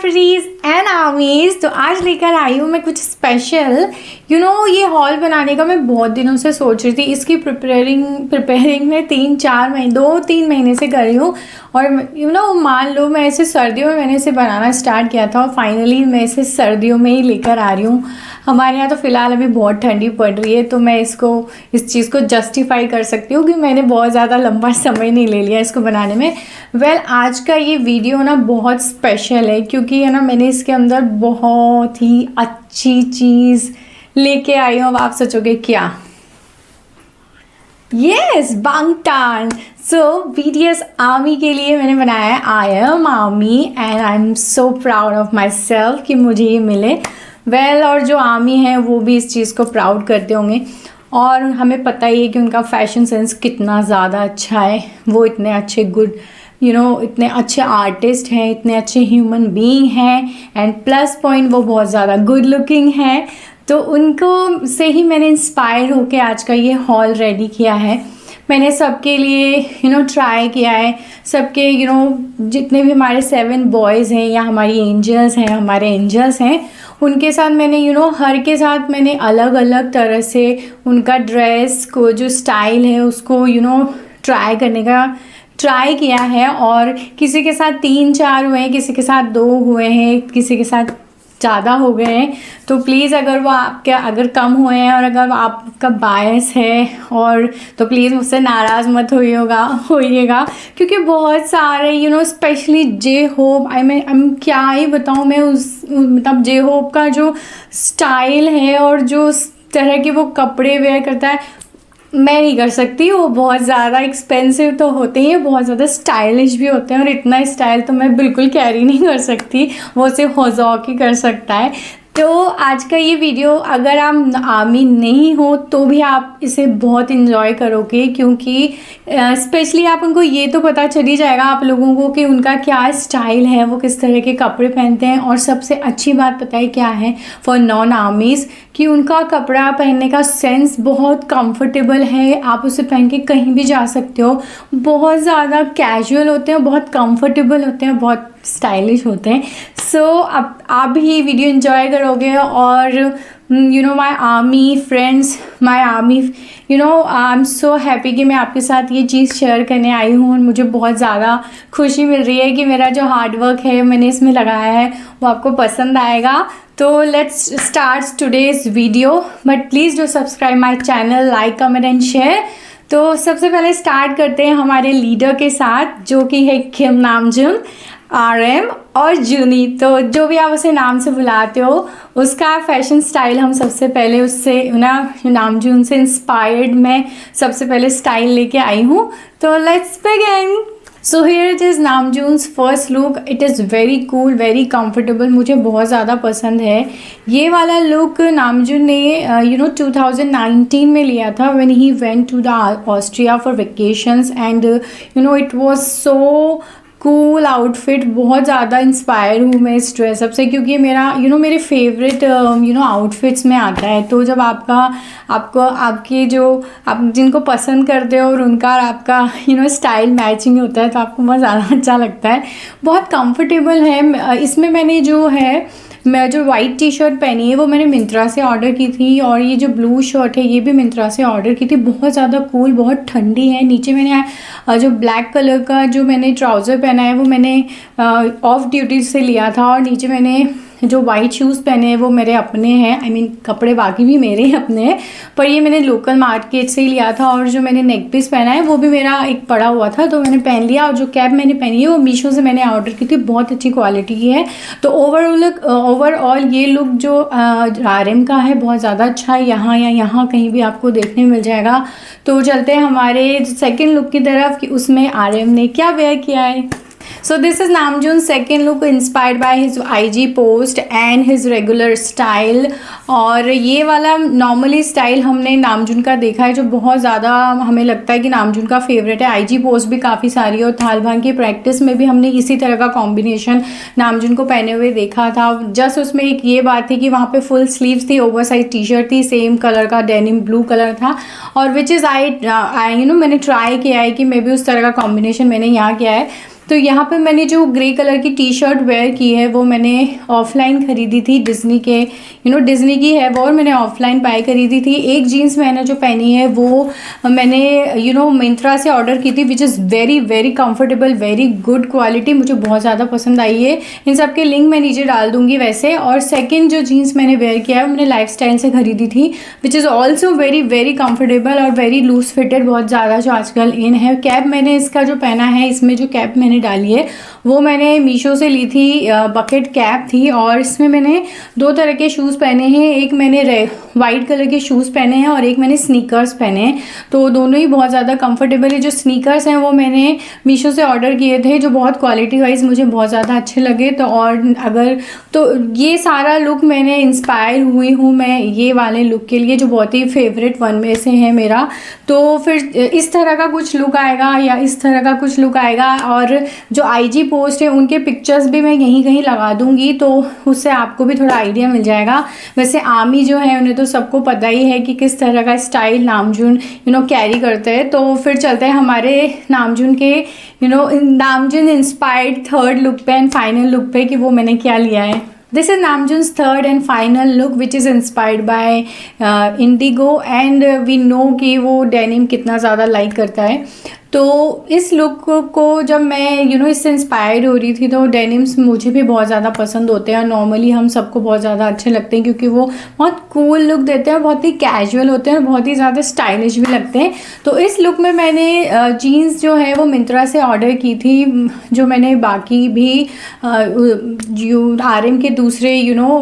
प्रीटीज and आर्मीज। तो आज लेकर आई हूँ मैं कुछ स्पेशल। ये हॉल बनाने का मैं बहुत दिनों से सोच रही थी। इसकी प्रिपेयरिंग में 2-3 महीने से कर रही हूँ। और मान लो मैं इसे सर्दियों में मैंने इसे बनाना स्टार्ट किया था और फाइनली मैं इसे सर्दियों में ही लेकर आ रही हूँ। हमारे यहाँ तो फ़िलहाल अभी बहुत ठंडी पड़ रही है, तो मैं इस चीज़ को जस्टिफाई कर सकती हूँ कि मैंने बहुत ज़्यादा लंबा समय नहीं ले लिया इसको बनाने में। आज का ये वीडियो ना बहुत स्पेशल है क्योंकि मैंने इसके अंदर बहुत ही अच्छी चीज़ लेके आई हूँ। अब आप सोचोगे क्या? यस, बांगटान। सो BTS आर्मी के लिए मैंने बनाया है I am army and I am so proud of my self कि मुझे ये मिले। और जो आर्मी है वो भी इस चीज़ को प्राउड करते होंगे। और हमें पता ही है कि उनका फैशन सेंस कितना ज़्यादा अच्छा है। वो इतने अच्छे इतने अच्छे आर्टिस्ट हैं, इतने अच्छे ह्यूमन बीइंग हैं एंड प्लस पॉइंट वो बहुत ज़्यादा गुड लुकिंग है। तो उनको से ही मैंने इंस्पायर होके आज का ये हॉल रेडी किया है। मैंने सबके लिए ट्राई किया है। सबके जितने भी हमारे 7 बॉयज़ हैं या हमारी हमारे एंजल्स हैं, उनके साथ मैंने हर के साथ मैंने अलग अलग तरह से उनका ड्रेस को जो स्टाइल है उसको ट्राई करने का ट्राई किया है। और किसी के साथ 3-4 हुए हैं, किसी के साथ 2 हुए हैं, किसी के साथ ज़्यादा हो गए हैं। तो प्लीज़ अगर कम हुए हैं और अगर आपका बायस है तो प्लीज़ मुझसे नाराज़ मत होइएगा क्योंकि बहुत सारे स्पेशली जे होप क्या ही बताऊँ मैं मतलब जे होप का जो स्टाइल है और जो तरह के वो कपड़े वेयर करता है मैं नहीं कर सकती। वो बहुत ज़्यादा एक्सपेंसिव तो होते ही, बहुत ज़्यादा स्टाइलिश भी होते हैं और इतना स्टाइल तो मैं बिल्कुल कैरी नहीं कर सकती। वो सिर्फ होज़ॉक ही कर सकता है। तो आज का ये वीडियो अगर आप आर्मी नहीं हो तो भी आप इसे बहुत इन्जॉय करोगे क्योंकि स्पेशली आप उनको ये तो पता चल ही जाएगा आप लोगों को कि उनका क्या स्टाइल है, वो किस तरह के कपड़े पहनते हैं। और सबसे अच्छी बात पता है क्या है फॉर नॉन आर्मीज़ कि उनका कपड़ा पहनने का सेंस बहुत कंफर्टेबल है। आप उसे पहन के कहीं भी जा सकते हो। बहुत ज़्यादा कैजुअल होते हैं, बहुत कंफर्टेबल होते हैं, बहुत स्टाइलिश होते हैं। सो अब आप भी वीडियो एंजॉय करोगे। और my army friends, my army I am so happy कि मैं आपके साथ ये चीज़ शेयर करने आई हूँ। और मुझे बहुत ज़्यादा खुशी मिल रही है कि मेरा जो हार्डवर्क है मैंने इसमें लगाया है वो आपको पसंद आएगा। तो let's start today's video. But please do subscribe my channel, like, comment and share. तो सबसे पहले स्टार्ट करते हैं हमारे लीडर के साथ जो कि है किम नामजून, RM और जूनी। तो जो भी आप उसे नाम से बुलाते हो उसका फैशन स्टाइल हम सबसे पहले उससे नामजून से इंस्पायर्ड मैं सबसे पहले स्टाइल लेके आई हूँ। तो let's begin. So here it is Namjoon's first look. It is very cool, very comfortable, मुझे बहुत ज़्यादा पसंद है। ये वाला लुक नामजून ने 2019 में लिया था when he went to the Austria for vacations and it was so cool outfit. बहुत ज़्यादा इंस्पायर हूँ मैं इस ड्रेसअप से क्योंकि मेरा मेरे फेवरेट आउटफिट्स में आता है। तो जब आपके जो आप जिनको पसंद करते हो और उनका और आपका स्टाइल मैचिंग होता है तो आपको बहुत ज़्यादा अच्छा लगता है। बहुत कंफर्टेबल है। इसमें मैं जो वाइट टी शर्ट पहनी है वो मैंने मिंत्रा से ऑर्डर की थी और ये जो ब्लू शर्ट है ये भी मिंत्रा से ऑर्डर की थी। बहुत ज़्यादा कूल, बहुत ठंडी है। नीचे मैंने जो ब्लैक कलर का जो मैंने ट्राउज़र पहना है वो मैंने ऑफ ड्यूटी से लिया था। और नीचे मैंने जो वाइट शूज़ पहने हैं वो मेरे अपने हैं। कपड़े बाकी भी मेरे ही अपने हैं पर ये मैंने लोकल मार्केट से ही लिया था। और जो मैंने नेक पीस पहना है वो भी मेरा एक पड़ा हुआ था तो मैंने पहन लिया। और जो कैप मैंने पहनी है वो मीशो से मैंने ऑर्डर की थी, बहुत अच्छी क्वालिटी की है। तो ओवरऑल ये लुक जो RM का है बहुत ज़्यादा अच्छा है। यहाँ कहीं भी आपको देखने मिल जाएगा। तो चलते हैं हमारे सेकेंड लुक की तरफ कि उसमें RM ने क्या वेयर किया है। So this is Namjoon's second look inspired by his IG post and his regular style। और ये वाला नॉर्मली स्टाइल हमने नामजून का देखा है जो बहुत ज़्यादा हमें लगता है कि नामजून का फेवरेट है। IG पोस्ट भी काफ़ी सारी और थालभांग की प्रैक्टिस में भी हमने इसी तरह का कॉम्बिनेशन नामजून को पहने हुए देखा था। जस्ट उसमें एक ये बात थी कि वहाँ पे फुल स्लीव्स थी, ओवर साइज टी शर्ट थी, सेम कलर का डेनिम ब्लू कलर था। और विच इज़ मैंने ट्राई किया है कि मे बी उस तरह का कॉम्बिनेशन मैंने यहाँ किया है। तो यहाँ पे मैंने जो ग्रे कलर की टी शर्ट वेयर की है वो मैंने ऑफलाइन ख़रीदी थी, डिज़नी के डिज़नी की है वो, और मैंने ऑफलाइन बाय खरीदी थी। एक जीन्स मैंने जो पहनी है वो मैंने मिंत्रा से ऑर्डर की थी, which is very very comfortable, very good quality, मुझे बहुत ज़्यादा पसंद आई है। इन सब के लिंक मैं नीचे डाल दूँगी वैसे। और सेकेंड जो जीन्स मैंने वेयर किया है वो मैंने लाइफस्टाइल से ख़रीदी थी, which is also very very comfortable और वेरी लूज फिटेड, बहुत ज़्यादा जो आजकल इन है। कैप मैंने इसका जो पहना है, इसमें जो कैप मैंने डाली है वो मैंने मीशो से ली थी, बकेट कैप थी। और इसमें मैंने दो तरह के शूज़ पहने हैं, एक मैंने वाइट कलर के शूज़ पहने हैं और एक मैंने स्नीकर्स पहने हैं, तो दोनों ही बहुत ज़्यादा कंफर्टेबल है। जो स्नीकर्स हैं वो मैंने मीशो से ऑर्डर किए थे, जो बहुत क्वालिटी वाइज मुझे बहुत ज़्यादा अच्छे लगे। तो और अगर तो ये सारा लुक मैंने इंस्पायर हुई हूँ मैं ये वाले लुक के लिए, जो बहुत ही फेवरेट वन में से है मेरा। तो फिर इस तरह का कुछ लुक आएगा या इस तरह का कुछ लुक आएगा। और जो IG पोस्ट है उनके पिक्चर्स भी मैं यहीं कहीं लगा दूंगी, तो उससे आपको भी थोड़ा आइडिया मिल जाएगा। वैसे आर्मी जो है उन्हें तो सबको पता ही है कि किस तरह का स्टाइल नामजून कैरी करते हैं। तो फिर चलते हैं हमारे नामजून के नामजून इंस्पायर्ड थर्ड लुक पे एंड फाइनल लुक पे कि वो मैंने क्या लिया है। This is Namjoon's third and final look which is inspired by indigo, and we know कि वो डेनिम कितना ज़्यादा लाइक करता है। तो इस लुक को जब मैं इससे इंस्पायर्ड हो रही थी, तो डेनिम्स मुझे भी बहुत ज़्यादा पसंद होते हैं और नॉर्मली हम सबको बहुत ज़्यादा अच्छे लगते हैं, क्योंकि वो बहुत कूल लुक देते हैं, बहुत ही कैजुअल होते हैं और बहुत ही ज़्यादा स्टाइलिश भी लगते हैं। तो इस लुक में मैंने जीन्स जो है वो मिंत्रा से ऑर्डर की थी, जो मैंने बाकी भी RM के दूसरे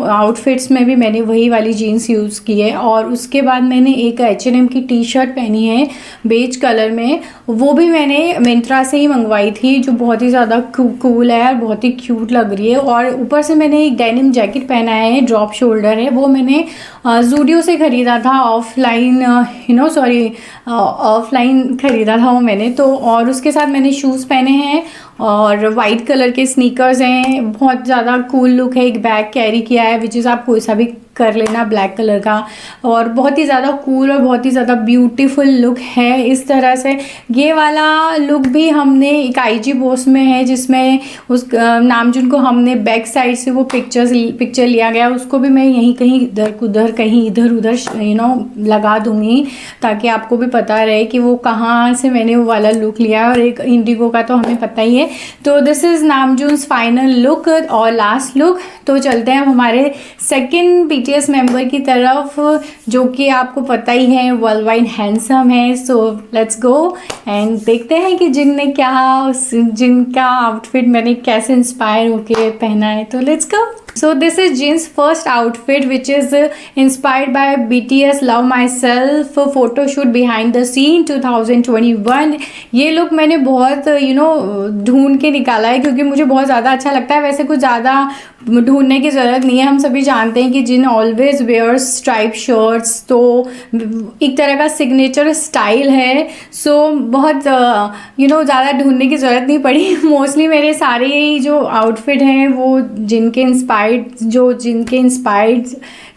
आउटफिट्स में भी मैंने वही वाली जीन्स यूज़ की है। और उसके बाद मैंने एक H&M की टी शर्ट पहनी है बेज कलर में, वो भी मैंने मिंत्रा से ही मंगवाई थी, जो बहुत ही ज़्यादा कूल है और बहुत ही क्यूट लग रही है। और ऊपर से मैंने एक डेनिम जैकेट पहना है, ड्रॉप शोल्डर है, वो मैंने ज़ूडियो से ख़रीदा था ऑफलाइन, ऑफलाइन ख़रीदा था वो मैंने। तो और उसके साथ मैंने शूज़ पहने हैं और वाइट कलर के स्नीकर्स हैं, बहुत ज़्यादा कूल लुक है। एक बैग कैरी किया है विच इज़ आप कोई सा भी कर लेना ब्लैक कलर का, और बहुत ही ज़्यादा कूल और बहुत ही ज़्यादा ब्यूटीफुल लुक है। इस तरह से ये वाला लुक भी हमने एक IG पोस्ट में है, जिसमें उस नामजून को हमने बैक साइड से वो पिक्चर लिया गया, उसको भी मैं यहीं कहीं इधर उधर लगा दूँगी, ताकि आपको भी पता रहे कि वो कहाँ से मैंने वो वाला लुक लिया है। और एक इंडिगो का तो हमें पता ही है। तो दिस इज़ नामजून्स फाइनल लुक और लास्ट लुक। तो चलते हैं हम हमारे सेकेंड BTS मेंबर की तरफ, जो कि आपको पता ही है वर्ल्ड वाइड हैंडसम है। सो लेट्स गो एंड देखते हैं कि जिनका आउटफिट मैंने कैसे इंस्पायर होके पहना है। तो let's go. So this is Jin's first outfit, which is inspired by BTS Love Myself photoshoot behind the scene 2021। ये लुक मैंने बहुत ढूंढ के निकाला है, क्योंकि मुझे बहुत ज़्यादा अच्छा लगता है। वैसे कुछ ज़्यादा ढूंढने की ज़रूरत नहीं है, हम सभी जानते हैं कि जिन ऑलवेज वेयर्स स्ट्राइप शर्ट्स, तो एक तरह का सिग्नेचर स्टाइल है। सो बहुत ज़्यादा ढूंढने की ज़रूरत नहीं पड़ी। मोस्टली मेरे सारे जो आउटफिट हैं वो जिनके इंस्पायर्ड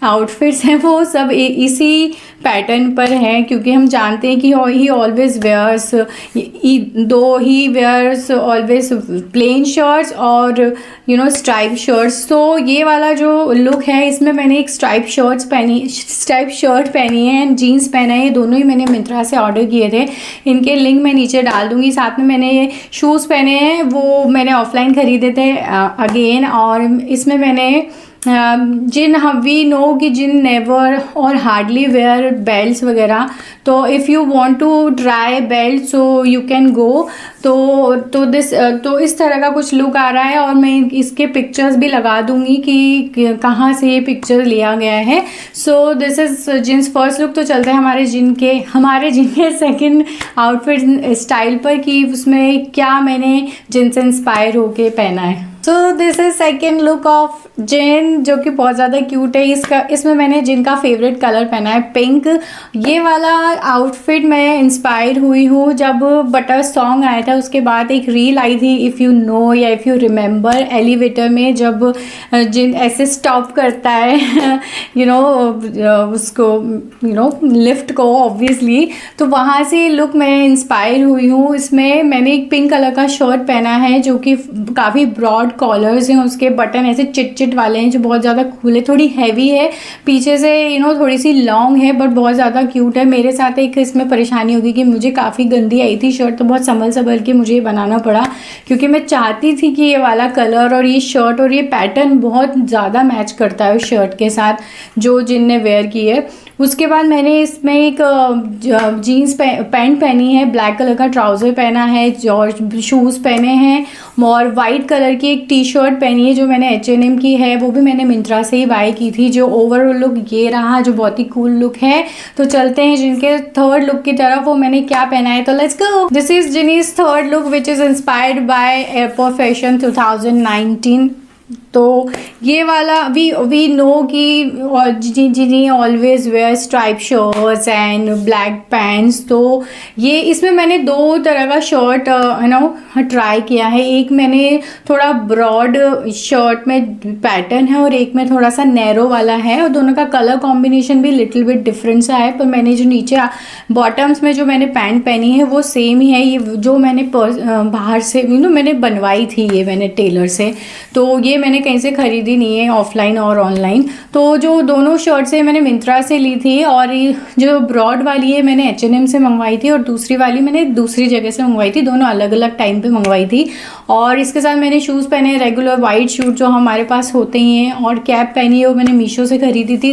आउटफिट्स हैं वो सब इसी पैटर्न पर हैं, क्योंकि हम जानते हैं कि he always wears always plain shirts और स्ट्राइप शर्ट्स। तो ये वाला जो लुक है, इसमें मैंने एक स्ट्राइप शर्ट पहनी है एंड जीन्स पहना है। ये दोनों ही मैंने मिंत्रा से ऑर्डर किए थे, इनके लिंक मैं नीचे डाल दूँगी। साथ में मैंने ये शूज़ पहने हैं, वो मैंने ऑफलाइन ख़रीदे थे अगेन। और इसमें मैंने वी नो कि जिन नेवर और हार्डली वेयर बेल्ट्स वगैरह, तो if you want to try belt so you can go. तो इस तरह का कुछ लुक आ रहा है, और मैं इसके पिक्चर्स भी लगा दूंगी कि कहाँ से ये पिक्चर लिया गया है। So this is jeans first look. तो चलते हैं हमारे जिनके सेकंड आउटफिट स्टाइल पर, कि उसमें क्या मैंने जिनसे इंस्पायर होके पहना है। So this is second look of Jin, जो कि बहुत ज़्यादा क्यूट है। इसमें मैंने जिन का फेवरेट कलर पहना है पिंक। ये वाला आउटफिट मैं इंस्पायर हुई हूँ जब बटर सॉन्ग आया था, उसके बाद एक रील आई थी, इफ़ यू नो या इफ़ यू रिमेंबर, एलिवेटर में जब जिन ऐसे स्टॉप करता है उसको लिफ्ट को ऑब्वियसली, तो वहाँ से लुक मैं इंस्पायर हुई हूँ। इसमें मैंने एक पिंक कलर का शर्ट पहना है जो कि काफ़ी ब्रॉड कॉलर्स हैं, उसके बटन ऐसे चिट चिट वाले हैं जो बहुत ज़्यादा खुले, थोड़ी हैवी है पीछे से थोड़ी सी लॉन्ग है बट बहुत ज़्यादा क्यूट है। मेरे साथ एक इसमें परेशानी होगी कि मुझे काफ़ी गंदी आई थी शर्ट, तो बहुत संभल के मुझे ये बनाना पड़ा क्योंकि मैं चाहती थी कि ये वाला कलर और ये शर्ट और ये पैटर्न बहुत ज़्यादा मैच करता है उस शर्ट के साथ जो जिनने वेयर की है। उसके बाद मैंने इसमें एक जीन्स पैंट पहनी है, ब्लैक कलर का ट्राउज़र पहना है और शूज़ पहने हैं, और वाइट कलर की एक टी शर्ट पहनी है जो मैंने H&M की है, वो भी मैंने मिंत्रा से ही बाय की थी। जो ओवरऑल लुक ये रहा, जो बहुत ही कूल लुक है। तो चलते हैं जिनके थर्ड लुक की तरफ, वो मैंने क्या पहना है, तो let's go. This is Jinny's third look which is inspired by airport fashion 2019। तो ये वाला वी नो कि Jinny always wear stripe shirts and black pants. तो ये इसमें मैंने दो तरह का शर्ट ट्राई किया है। एक मैंने थोड़ा ब्रॉड शर्ट में पैटर्न है और एक में थोड़ा सा नैरो वाला है, और दोनों का कलर कॉम्बिनेशन भी लिटिल बिट डिफरेंट सा है। पर मैंने जो नीचे बॉटम्स में जो मैंने पैंट पहनी है वो सेम ही है। ये जो मैंने बाहर से मैंने बनवाई थी, ये मैंने टेलर से, तो ये मैंने कहीं से खरीदी नहीं है, ऑफलाइन और ऑनलाइन। तो जो दोनों शर्ट्स है मैंने मिंत्रा से ली थी, और जो ब्रॉड वाली है मैंने H&M से मंगवाई थी, और दूसरी वाली मैंने दूसरी जगह से मंगवाई थी। दोनों अलग अलग टाइम पे मंगवाई थी। और इसके साथ मैंने शूज़ पहने, रेगुलर वाइट शूज जो हमारे पास होते ही हैं, और कैप पहनी है, वो मैंने मीशो से खरीदी थी।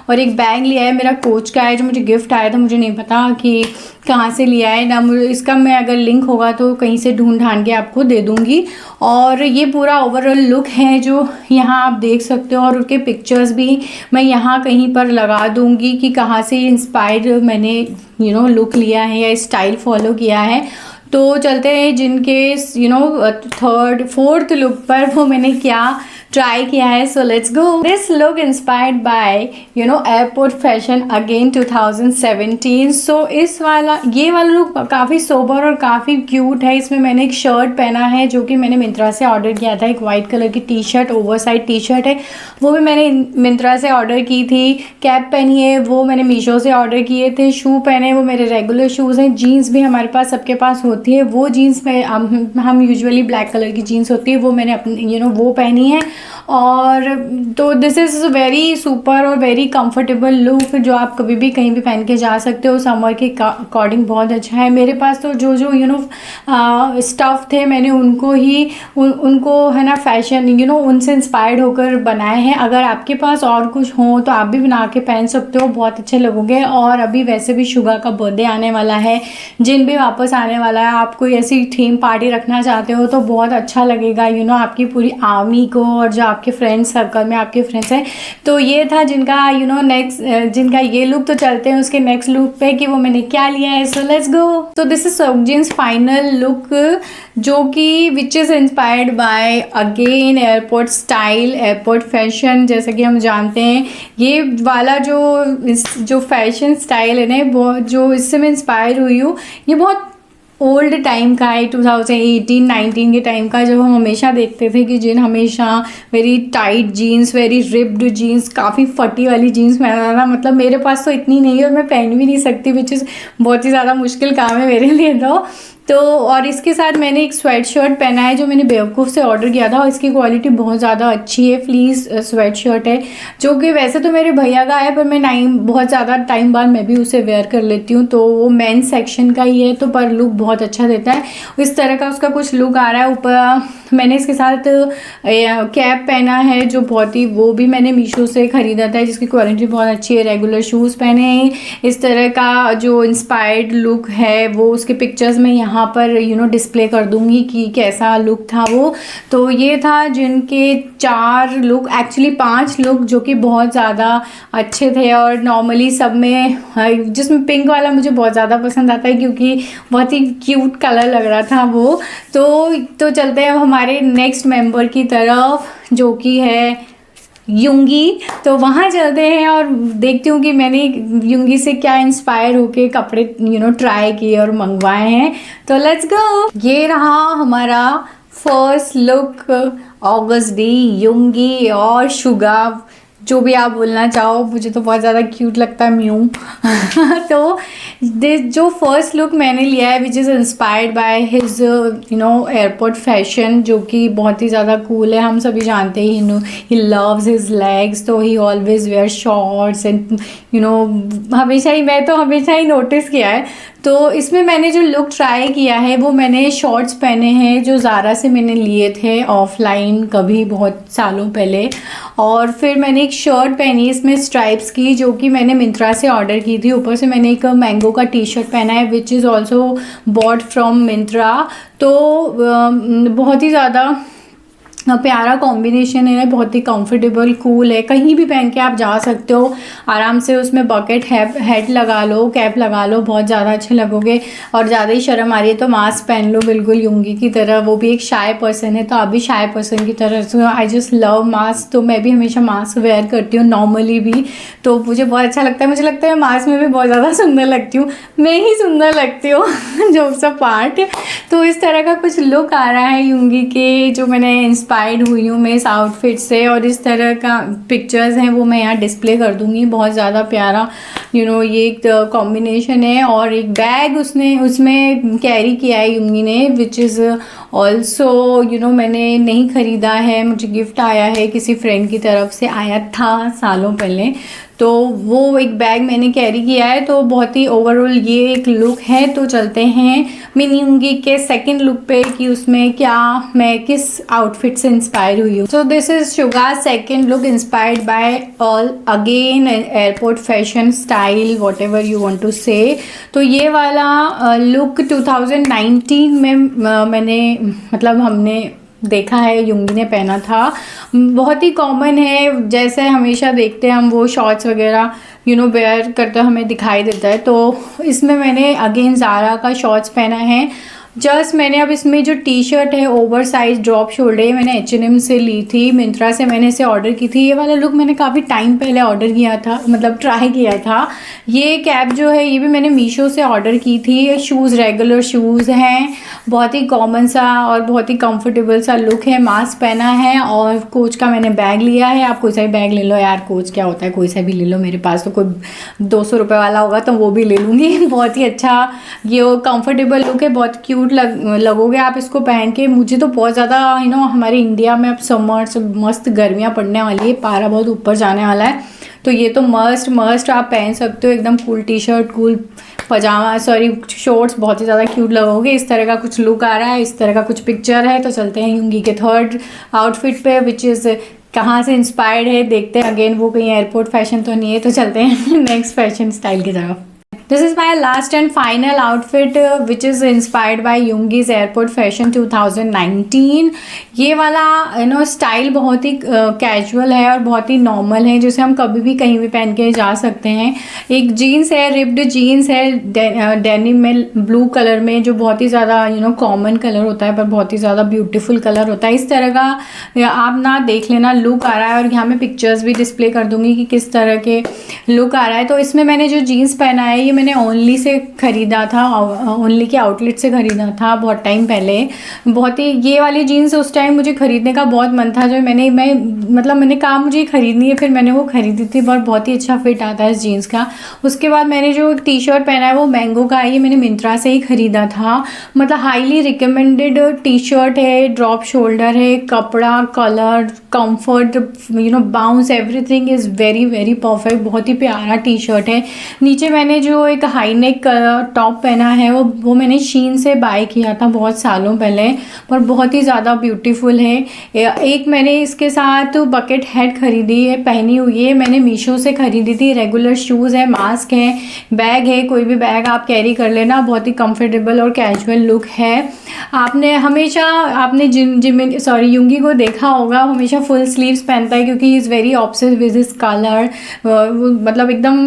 और एक बैग लिया है मेरा कोच का है जो मुझे गिफ्ट आया था, मुझे नहीं पता कि कहाँ से लिया है ना, मुझे इसका मैं अगर लिंक होगा तो कहीं से ढूंढ के आपको दे दूँगी। और ये पूरा ओवरऑल लुक है जो यहाँ आप देख सकते हो, और उनके पिक्चर्स भी मैं यहाँ कहीं पर लगा दूँगी कि कहाँ से इंस्पायर्ड मैंने लुक लिया है या स्टाइल फॉलो किया है। तो चलते हैं जिनके थर्ड फोर्थ लुक पर वो मैंने क्या ट्राई किया है। So let's go. This look inspired by airport fashion again 2017। सो ये वाला लुक काफ़ी सोबर और काफ़ी क्यूट है। इसमें मैंने एक शर्ट पहना है जो कि मैंने मिंत्रा से ऑर्डर किया था, एक वाइट कलर की T shirt, oversize T shirt है, वो भी मैंने मिंत्रा से ऑर्डर की थी। कैप पहनी है वो मैंने मीशो से ऑर्डर किए थे। शू पहने वो मेरे रेगुलर शूज़ हैं। जीन्स भी हमारे पास सबके पास होती है, वो जीन्स में हम यूजुअली ब्लैक कलर की जीन्स होती है, वो मैंने अपनी वो पहनी है। और तो दिस इज़ वेरी सुपर और वेरी कंफर्टेबल लुक जो आप कभी भी कहीं भी पहन के जा सकते हो। समर के अकॉर्डिंग बहुत अच्छा है। मेरे पास तो जो स्टफ़ थे मैंने उनको है ना फैशन उनसे इंस्पायर्ड होकर बनाए हैं। अगर आपके पास और कुछ हो तो आप भी बना के पहन सकते हो, बहुत अच्छे लगोगे। और अभी वैसे भी शुगा का बर्थडे आने वाला है, जिन भी वापस आने वाला है, आप कोई ऐसी थीम पार्टी रखना चाहते हो तो बहुत अच्छा लगेगा आपकी पूरी आर्मी को और जो आपके फ्रेंड्स सर्कल में आपके फ्रेंड्स हैं। तो ये था जिनका नेक्स्ट जिनका ये लुक। तो चलते हैं उसके नेक्स्ट लुक पे कि वो मैंने क्या लिया है। सो लेट्स गो। तो दिस इज सोकजिन्स फाइनल लुक जो कि विच is inspired bye again airport style, airport fashion. जैसा कि हम जानते हैं ये वाला जो फैशन स्टाइल है ना, जो इससे मैं इंस्पायर हुई हूँ, ये बहुत ओल्ड टाइम का है, 2018-19 के टाइम का, जब हम हमेशा देखते थे कि जिन हमेशा very tight jeans, very ripped jeans, काफ़ी फटी वाली जीन्स पहनना था। मतलब मेरे पास तो इतनी नहीं है और मैं पहन भी नहीं सकती, विच इज़ बहुत ही ज़्यादा मुश्किल काम है मेरे लिए। तो और इसके साथ मैंने एक स्वेट शर्ट पहना है जो मैंने बेवकूफ़ से ऑर्डर किया था, और इसकी क्वालिटी बहुत ज़्यादा अच्छी है। फ्लीस स्वेट शर्ट है जो कि वैसे तो मेरे भैया का है, पर मैं बहुत ज़्यादा टाइम बाद मैं भी उसे वेयर कर लेती हूँ। तो वो मेंस सेक्शन का ही है, तो पर लुक बहुत अच्छा देता है। इस तरह का उसका कुछ लुक आ रहा है। ऊपर मैंने इसके साथ कैप पहना है जो बहुत ही, वो भी मैंने मीशो से ख़रीदा था, जिसकी क्वालिटी बहुत अच्छी है। रेगुलर शूज़ पहने हैं। इस तरह का जो इंस्पायर्ड लुक है वो उसके पिक्चर्स में यहाँ यहाँ पर डिस्प्ले कर दूँगी कि कैसा लुक था वो। तो ये था जिनके 4 लुक, एक्चुअली 5 लुक, जो कि बहुत ज़्यादा अच्छे थे। और नॉर्मली सब में जिसमें पिंक वाला मुझे बहुत ज़्यादा पसंद आता है क्योंकि बहुत ही क्यूट कलर लग रहा था वो। तो चलते हैं हमारे नेक्स्ट मेंबर की तरफ, जो कि है युंगी। तो वहाँ चलते हैं और देखती हूँ कि मैंने युंगी से क्या इंस्पायर होके कपड़े ट्राई किए और मंगवाए हैं। तो लेट्स गो। ये रहा हमारा फर्स्ट लुक, ऑगस्ट डी, युंगी और शुगा, जो भी आप बोलना चाहो, मुझे तो बहुत ज़्यादा क्यूट लगता है म्यू। तो जो फर्स्ट लुक मैंने लिया है विच is inspired by his airport fashion, जो कि बहुत ही ज़्यादा कूल है। हम सभी जानते हैं ही लव्स हिज लेग्स, तो ही ऑलवेज वेयर शॉर्ट्स एंड हमेशा ही नोटिस किया है। तो इसमें मैंने जो लुक ट्राई किया है वो मैंने शॉर्ट्स पहने हैं जो ज़ारा से मैंने लिए थे ऑफलाइन कभी बहुत सालों पहले, और फिर मैंने एक शर्ट पहनी इसमें स्ट्राइप्स की, जो कि मैंने मिंत्रा से ऑर्डर की थी। ऊपर से मैंने एक मैंगो का टी शर्ट पहना है which is also bought from Myntra. तो बहुत ही ज़्यादा प्यारा कॉम्बिनेशन है, बहुत ही कंफर्टेबल, कूल है, कहीं भी पहन के आप जा सकते हो आराम से। उसमें बकेट हेड लगा लो, कैप लगा लो, बहुत ज़्यादा अच्छे लगोगे। और ज़्यादा ही शर्म आ रही है तो मास्क पहन लो, बिल्कुल युंगी की तरह। वो भी एक शाय पर्सन है तो आप भी शाय पर्सन की तरह। सो आई जस्ट लव मास्क, तो मैं भी हमेशा मास्क वेयर करती हूँ नॉर्मली भी, तो मुझे बहुत अच्छा लगता है। मुझे लगता है मास्क में भी बहुत ज़्यादा सुंदर लगती हूँ, मैं ही सुंदर लगती हूँ जो सब पार्ट। तो इस तरह का कुछ लुक आ रहा है युंगी के, जो मैंने इंस्पायर्ड हुई हूँ मैं इस आउटफिट से। और इस तरह का पिक्चर्स हैं वो मैं यहाँ डिस्प्ले कर दूँगी। बहुत ज़्यादा प्यारा ये एक कॉम्बिनेशन है। और एक बैग उसमें कैरी किया है युंगी ने, विच इज़ ऑल्सो मैंने नहीं ख़रीदा है, मुझे गिफ्ट आया है, किसी फ्रेंड की तरफ से आया था सालों पहले। तो वो एक बैग मैंने कैरी किया है। तो बहुत ही ओवरऑल ये एक लुक है। तो चलते हैं मिनी युंगी के सेकंड लुक पे कि उसमें क्या मैं किस आउटफिट से इंस्पायर हुई हूँ। So this is Suga second look inspired by all again airport fashion style, whatever you want to say. तो ये वाला लुक 2019 में मैंने हमने देखा है, युंगी ने पहना था। बहुत ही कॉमन है, जैसे हमेशा देखते हैं हम वो शॉर्ट्स वगैरह वेयर करते हमें दिखाई देता है। तो इसमें मैंने अगेन ज़ारा का शॉर्ट्स पहना है। जस्ट मैंने अब इसमें जो टी शर्ट है ओवर साइज ड्रॉप शोल्डर, मैंने H&M से ली थी, मिंत्रा से मैंने इसे ऑर्डर की थी। ये वाला लुक मैंने काफ़ी टाइम पहले ऑर्डर किया था, ट्राई किया था। ये कैप जो है ये भी मैंने मीशो से ऑर्डर की थी। शूज़ रेगुलर शूज़ हैं, बहुत ही कॉमन सा और बहुत ही कंफर्टेबल सा लुक है। मास्क पहना है और कोच का मैंने बैग लिया है। आप कोई सा भी बैग ले लो यार, कोच क्या होता है, कोई सा भी ले लो। मेरे पास तो कोई 200 रुपये वाला होगा तो वो भी ले लूँगी। बहुत ही अच्छा ये कंफर्टेबल लुक है, बहुत क्यूट लगोगे आप इसको पहन के। मुझे तो बहुत ज़्यादा हमारे इंडिया में अब समर से मस्त गर्मियाँ पड़ने वाली है, पारा बहुत ऊपर जाने वाला है। तो ये तो मस्ट आप पहन सकते हो, एकदम कूल टी शर्ट, कूल पजामा, शॉर्ट्स, बहुत ही ज़्यादा क्यूट लगोगे। इस तरह का कुछ लुक आ रहा है, इस तरह का कुछ पिक्चर है। तो चलते हैं युंगी के थर्ड आउटफिट पे, विच इज़ कहाँ से इंस्पायर्ड है देखते हैं। अगेन वो कहीं एयरपोर्ट फैशन तो नहीं है। तो चलते हैं नेक्स्ट फैशन स्टाइल की तरफ। This is my last and final outfit which is inspired by Yungi's Airport Fashion 2019। ये वाला स्टाइल बहुत ही कैजुअल है और बहुत ही नॉर्मल है, जिसे हम कभी भी कहीं भी पहन के जा सकते हैं। एक जीन्स है, रिप्ड जीन्स है डेनिम में, ब्लू कलर में, जो बहुत ही ज़्यादा कॉमन कलर होता है पर बहुत ही ज़्यादा ब्यूटीफुल कलर होता है। इस तरह का आप ना देख लेना लुक आ रहा है, और यहाँ मैं पिक्चर्स भी डिस्प्ले कर दूँगी कि किस तरह के लुक आ रहा है। तो इसमें मैंने जो जीन्स पहना है ये मैंने ओनली से ख़रीदा था, ओनली के आउटलेट से ख़रीदा था बहुत टाइम पहले। बहुत ही ये वाली जीन्स उस टाइम मुझे ख़रीदने का बहुत मन था, जो मैंने कहा मुझे ये ख़रीदनी है, फिर मैंने वो ख़रीदी थी। बहुत ही अच्छा फिट आता है इस जीन्स का। उसके बाद मैंने जो टी शर्ट पहना है वो मैंगो का है, ये मैंने मिंत्रा से ही ख़रीदा था। हाईली रिकमेंडेड टी शर्ट है, ड्रॉप शोल्डर है, कपड़ा, colour, comfort, bounce, everything is very very perfect. बहुत ही प्यारा टी शर्ट है। नीचे मैंने जो जो एक हाई नेक टॉप पहना है वो मैंने शीन से बाय किया था बहुत सालों पहले, पर बहुत ही ज़्यादा ब्यूटीफुल है। एक मैंने इसके साथ बकेट हेड खरीदी है, पहनी हुई है, मैंने मीशो से खरीदी थी। रेगुलर शूज़ है, मास्क है, बैग है, कोई भी बैग आप कैरी कर लेना, बहुत ही कंफर्टेबल और कैजुअल लुक है। आपने युंगी को देखा होगा, हमेशा फुल स्लीव्स पहनता है क्योंकि ही is very obsessed with his colour. मतलब एकदम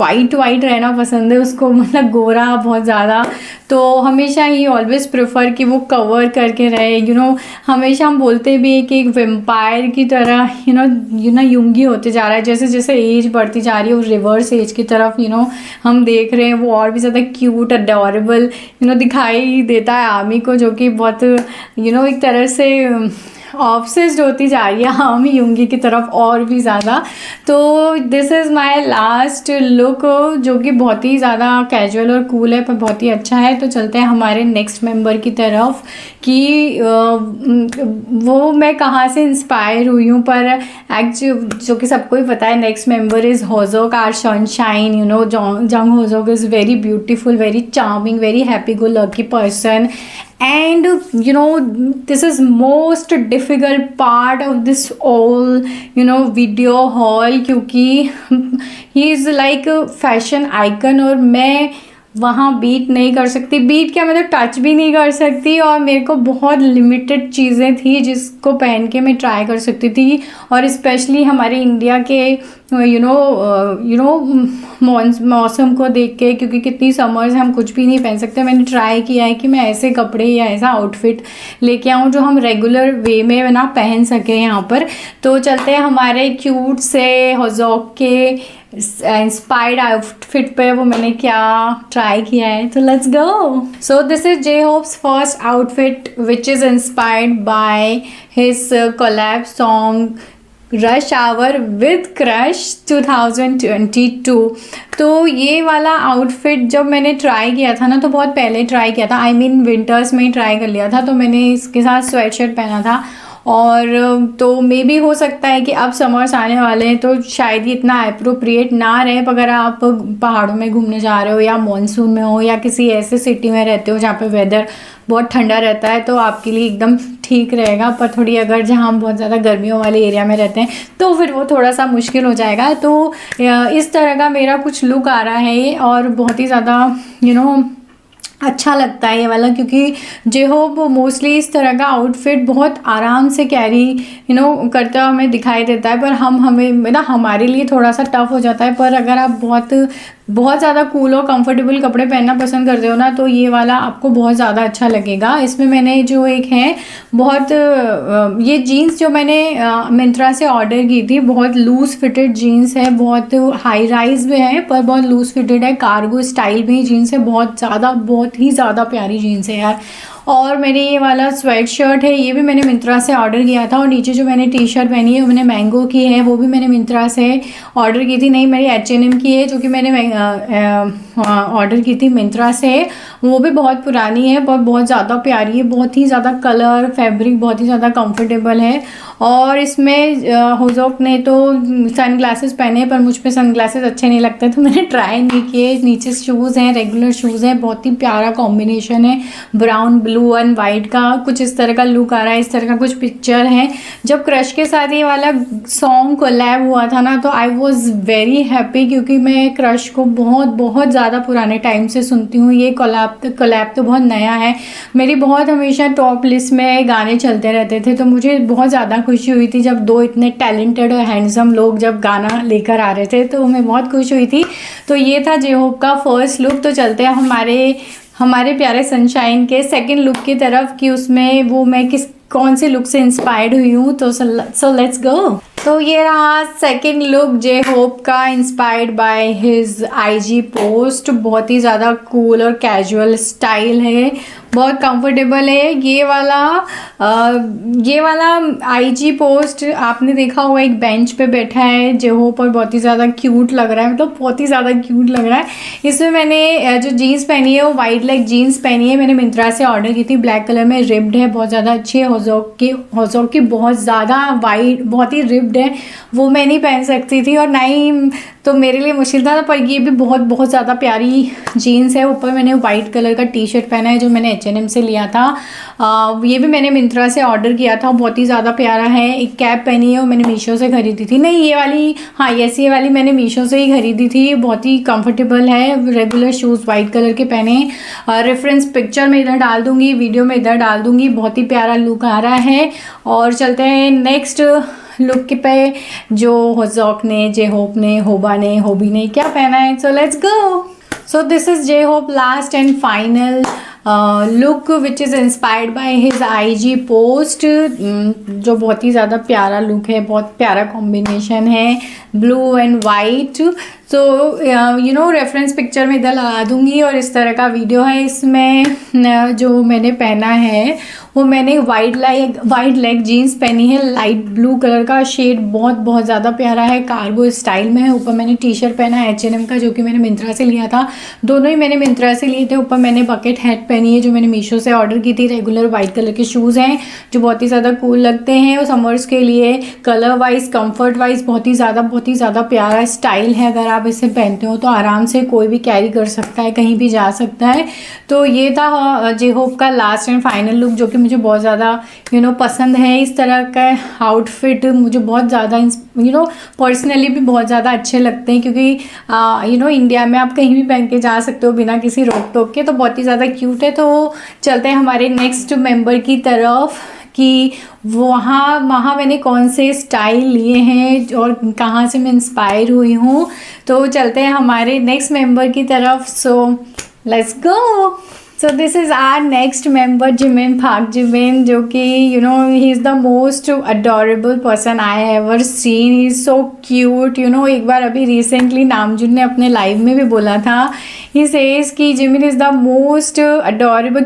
वाइट रहना पसंद है उसको, मतलब गोरा बहुत ज़्यादा। तो हमेशा ही ऑलवेज प्रेफर कि वो कवर करके रहे। हमेशा हम बोलते भी है कि एक वेम्पायर की तरह युंगी होते जा रहा है। जैसे जैसे एज बढ़ती जा रही है, वो रिवर्स एज की तरफ हम देख रहे हैं। वो और भी ज़्यादा क्यूट, अडोरेबल दिखाई देता है आमी को, जो कि बहुत एक तरह से ऑब्सेस्ड होती जा रही है आमी युंगी की तरफ और भी ज़्यादा। तो this is my last look, जो कि बहुत ही ज़्यादा कैजुअल और कूल है, पर बहुत ही अच्छा है। तो चलते हैं हमारे नेक्स्ट मेंबर की तरफ कि वो मैं कहाँ से इंस्पायर हुई हूँ। पर जो कि सबको ही पता है, next member is Hoseok, our sunshine. Jung Hoseok is very beautiful, very charming, very happy go lucky person. And this is most difficult part of this all video haul, क्योंकि he is like a fashion icon और मैं वहाँ beat नहीं कर सकती। Beat क्या, मैं तो टच भी नहीं कर सकती, और मेरे को बहुत लिमिटेड चीज़ें थी जिसको पहन के मैं ट्राई कर सकती थी। और स्पेशली हमारे इंडिया के मौसम को देख के, क्योंकि कितनी समर्स हम कुछ भी नहीं पहन सकते, मैंने ट्राई किया है कि मैं ऐसे कपड़े या ऐसा आउटफिट लेके आऊँ जो हम रेगुलर वे में ना पहन सकें यहाँ पर। तो चलते हैं हमारे क्यूट से होजोक के इंस्पायर्ड आउटफिट पे, वो मैंने क्या ट्राई किया है। तो let's go. So this is J Hope's first outfit which is inspired by his collab song Rush Hour with Crush 2022। तो ये वाला आउटफिट जब मैंने ट्राई किया था ना, तो बहुत पहले ट्राई किया था, विंटर्स में ही ट्राई कर लिया था। तो मैंने इसके साथ स्वेट शर्ट पहना था, और तो मे भी हो सकता है कि अब समर्स आने वाले हैं तो शायद ये इतना अप्रोप्रिएट ना रहे। अगर आप पहाड़ों में घूमने जा रहे हो, या मॉनसून में हो, या किसी ऐसे सिटी में रहते हो जहाँ पे वेदर बहुत ठंडा रहता है, तो आपके लिए एकदम ठीक रहेगा। पर थोड़ी अगर जहाँ हम बहुत ज़्यादा गर्मियों वाले एरिया में रहते हैं तो फिर वो थोड़ा सा मुश्किल हो जाएगा। तो इस तरह का मेरा कुछ लुक आ रहा है, और बहुत ही ज़्यादा अच्छा लगता है ये वाला, क्योंकि जे होप मोस्टली इस तरह का आउटफिट बहुत आराम से कैरी करता हुआ हमें दिखाई देता है, पर हमारे लिए थोड़ा सा टफ हो जाता है। पर अगर आप बहुत ज़्यादा कूल और कंफर्टेबल कपड़े पहनना पसंद करते हो ना, तो ये वाला आपको बहुत ज़्यादा अच्छा लगेगा। इसमें मैंने जो एक है ये जीन्स जो मैंने मिंत्रा से ऑर्डर की थी, बहुत लूज़ फिटेड जीन्स है, बहुत हाई राइज भी है, पर बहुत लूज़ फिटेड है, कार्गो स्टाइल में जीन्स है, बहुत ही ज़्यादा प्यारी जीन्स है यार। और मेरी ये वाला स्वेट शर्ट है, ये भी मैंने मिंत्रा से ऑर्डर किया था। और नीचे जो मैंने टी शर्ट पहनी है वो मैंने मैंगो की है, वो भी मैंने मिंत्रा से ऑर्डर की थी। नहीं, मेरी H&M की है, जो कि मैंने ऑर्डर की थी मिंत्रा से। वो भी बहुत पुरानी है, पर बहुत ज़्यादा प्यारी है, बहुत ही ज़्यादा कलर फैब्रिक बहुत ही ज़्यादा कंफर्टेबल है। और इसमें होजोक ने तो सन ग्लासेस पहने, पर मुझ पर सन ग्लासेस अच्छे नहीं लगते, तो मैंने ट्राई नहीं किए। नीचे शूज़ हैं, रेगुलर शूज़ हैं, बहुत ही प्यारा कॉम्बिनेशन है, ब्राउन ब्लू एंड वाइट का कुछ इस तरह का लुक आ रहा है। इस तरह का कुछ पिक्चर है। जब क्रश के साथ ये वाला सॉन्ग कोलैब हुआ था ना, तो आई वॉज वेरी हैप्पी, क्योंकि मैं क्रश को बहुत ज़्यादा पुराने टाइम से सुनती हूँ। ये कोलैब तो बहुत नया है, मेरी बहुत हमेशा टॉप लिस्ट में गाने चलते रहते थे। तो मुझे बहुत ज़्यादा खुशी हुई थी जब दो इतने टैलेंटेड और हैंडसम लोग जब गाना लेकर आ रहे थे, तो मैं बहुत खुश हुई थी। तो ये था जे होप का फर्स्ट लुक। तो चलते हैं हमारे प्यारे सनशाइन के सेकंड लुक की तरफ, कि उसमें वो मैं कौन से लुक से इंस्पायर्ड हुई हूँ। तो सो लेट्स गो। तो ये रहा सेकंड लुक जे होप का, inspired by his IG post. बहुत ही ज़्यादा कूल और कैजुअल स्टाइल है, बहुत कंफर्टेबल है। ये वाला IG पोस्ट आपने देखा होगा, एक बेंच पे बैठा है जेहोप पर, बहुत ही ज़्यादा क्यूट लग रहा है, मतलब बहुत ही ज़्यादा क्यूट लग रहा है। इसमें मैंने जो जीन्स पहनी है वो वाइट लेग जीन्स पहनी है, मैंने मिंत्रा से ऑर्डर की थी, ब्लैक कलर में, रिब्ड है, बहुत ज़्यादा अच्छी है। होजोक की बहुत ज़्यादा वाइट, बहुत ही रिब्ड है, वो मैं नहीं पहन सकती थी और ना ही तो मेरे लिए मुश्किल था। पर ये भी बहुत ज़्यादा प्यारी जीन्स है। ऊपर मैंने वाइट कलर का टी शर्ट पहना है जो मैंने H&M से लिया था। ये भी मैंने मिंत्रा से ऑर्डर किया था, बहुत ही ज़्यादा प्यारा है। एक कैप पहनी है वो मैंने मीशो से ख़रीदी थी, नहीं ये वाली, हाँ यस ये वाली मैंने मीशो से ही ख़रीदी थी। बहुत ही कंफर्टेबल है। रेगुलर शूज़ वाइट कलर के पहने। रेफरेंस पिक्चर में इधर डाल दूँगी, वीडियो में इधर डाल दूँगी। बहुत ही प्यारा लुक आ रहा है। और चलते हैं नेक्स्ट लुक के पे, जो होजोक ने, जेहोप ने, होबी ने क्या पहना है। So let's go. So this is J Hope last and final look which is inspired by his IG post, जो बहुत ही ज़्यादा प्यारा लुक है, बहुत प्यारा कॉम्बिनेशन है, ब्लू एंड वाइट। तो यू नो रेफरेंस पिक्चर में इधर लगा दूंगी। और इस तरह का वीडियो है। इसमें जो मैंने पहना है वो मैंने वाइट लेग जीन्स पहनी है, लाइट ब्लू कलर का शेड, बहुत ज़्यादा प्यारा है, कार्गो स्टाइल में है। ऊपर मैंने टी शर्ट पहना है H&M का, जो कि मैंने मिंत्रा से लिया था, दोनों ही मैंने मिंत्रा से लिए थे। ऊपर मैंने बकेट हैट पहनी है जो मैंने मीशो से ऑर्डर की थी। रेगुलर वाइट कलर के शूज़ हैं जो बहुत ही ज़्यादा कूल लगते हैं और समर्स के लिए। कलर वाइज, कंफर्ट वाइज बहुत ही ज़्यादा प्यारा स्टाइल है। अगर आप इसे पहनते हो तो आराम से कोई भी कैरी कर सकता है, कहीं भी जा सकता है। तो ये था जेहोप का लास्ट एंड फाइनल लुक, जो कि मुझे बहुत ज़्यादा पसंद है। इस तरह का आउटफिट मुझे बहुत ज़्यादा पर्सनली भी बहुत ज़्यादा अच्छे लगते हैं, क्योंकि इंडिया में आप कहीं भी पहन के जा सकते हो बिना किसी रोक टोक के, तो बहुत ही ज़्यादा क्यूट है। तो चलते हैं हमारे नेक्स्ट मेंबर की तरफ कि वहाँ मैंने कौन से स्टाइल लिए हैं और कहाँ से मैं इंस्पायर हुई हूँ। तो चलते हैं हमारे नेक्स्ट मेंबर की तरफ। So let's go. So this is our next member, Jimin Park Jimin, जो कि he is the most adorable person I ever seen. He is so cute. एक बार अभी रिसेंटली नामजुन ने अपने लाइव में भी बोला था, ही सेज कि Jimin is the most adorable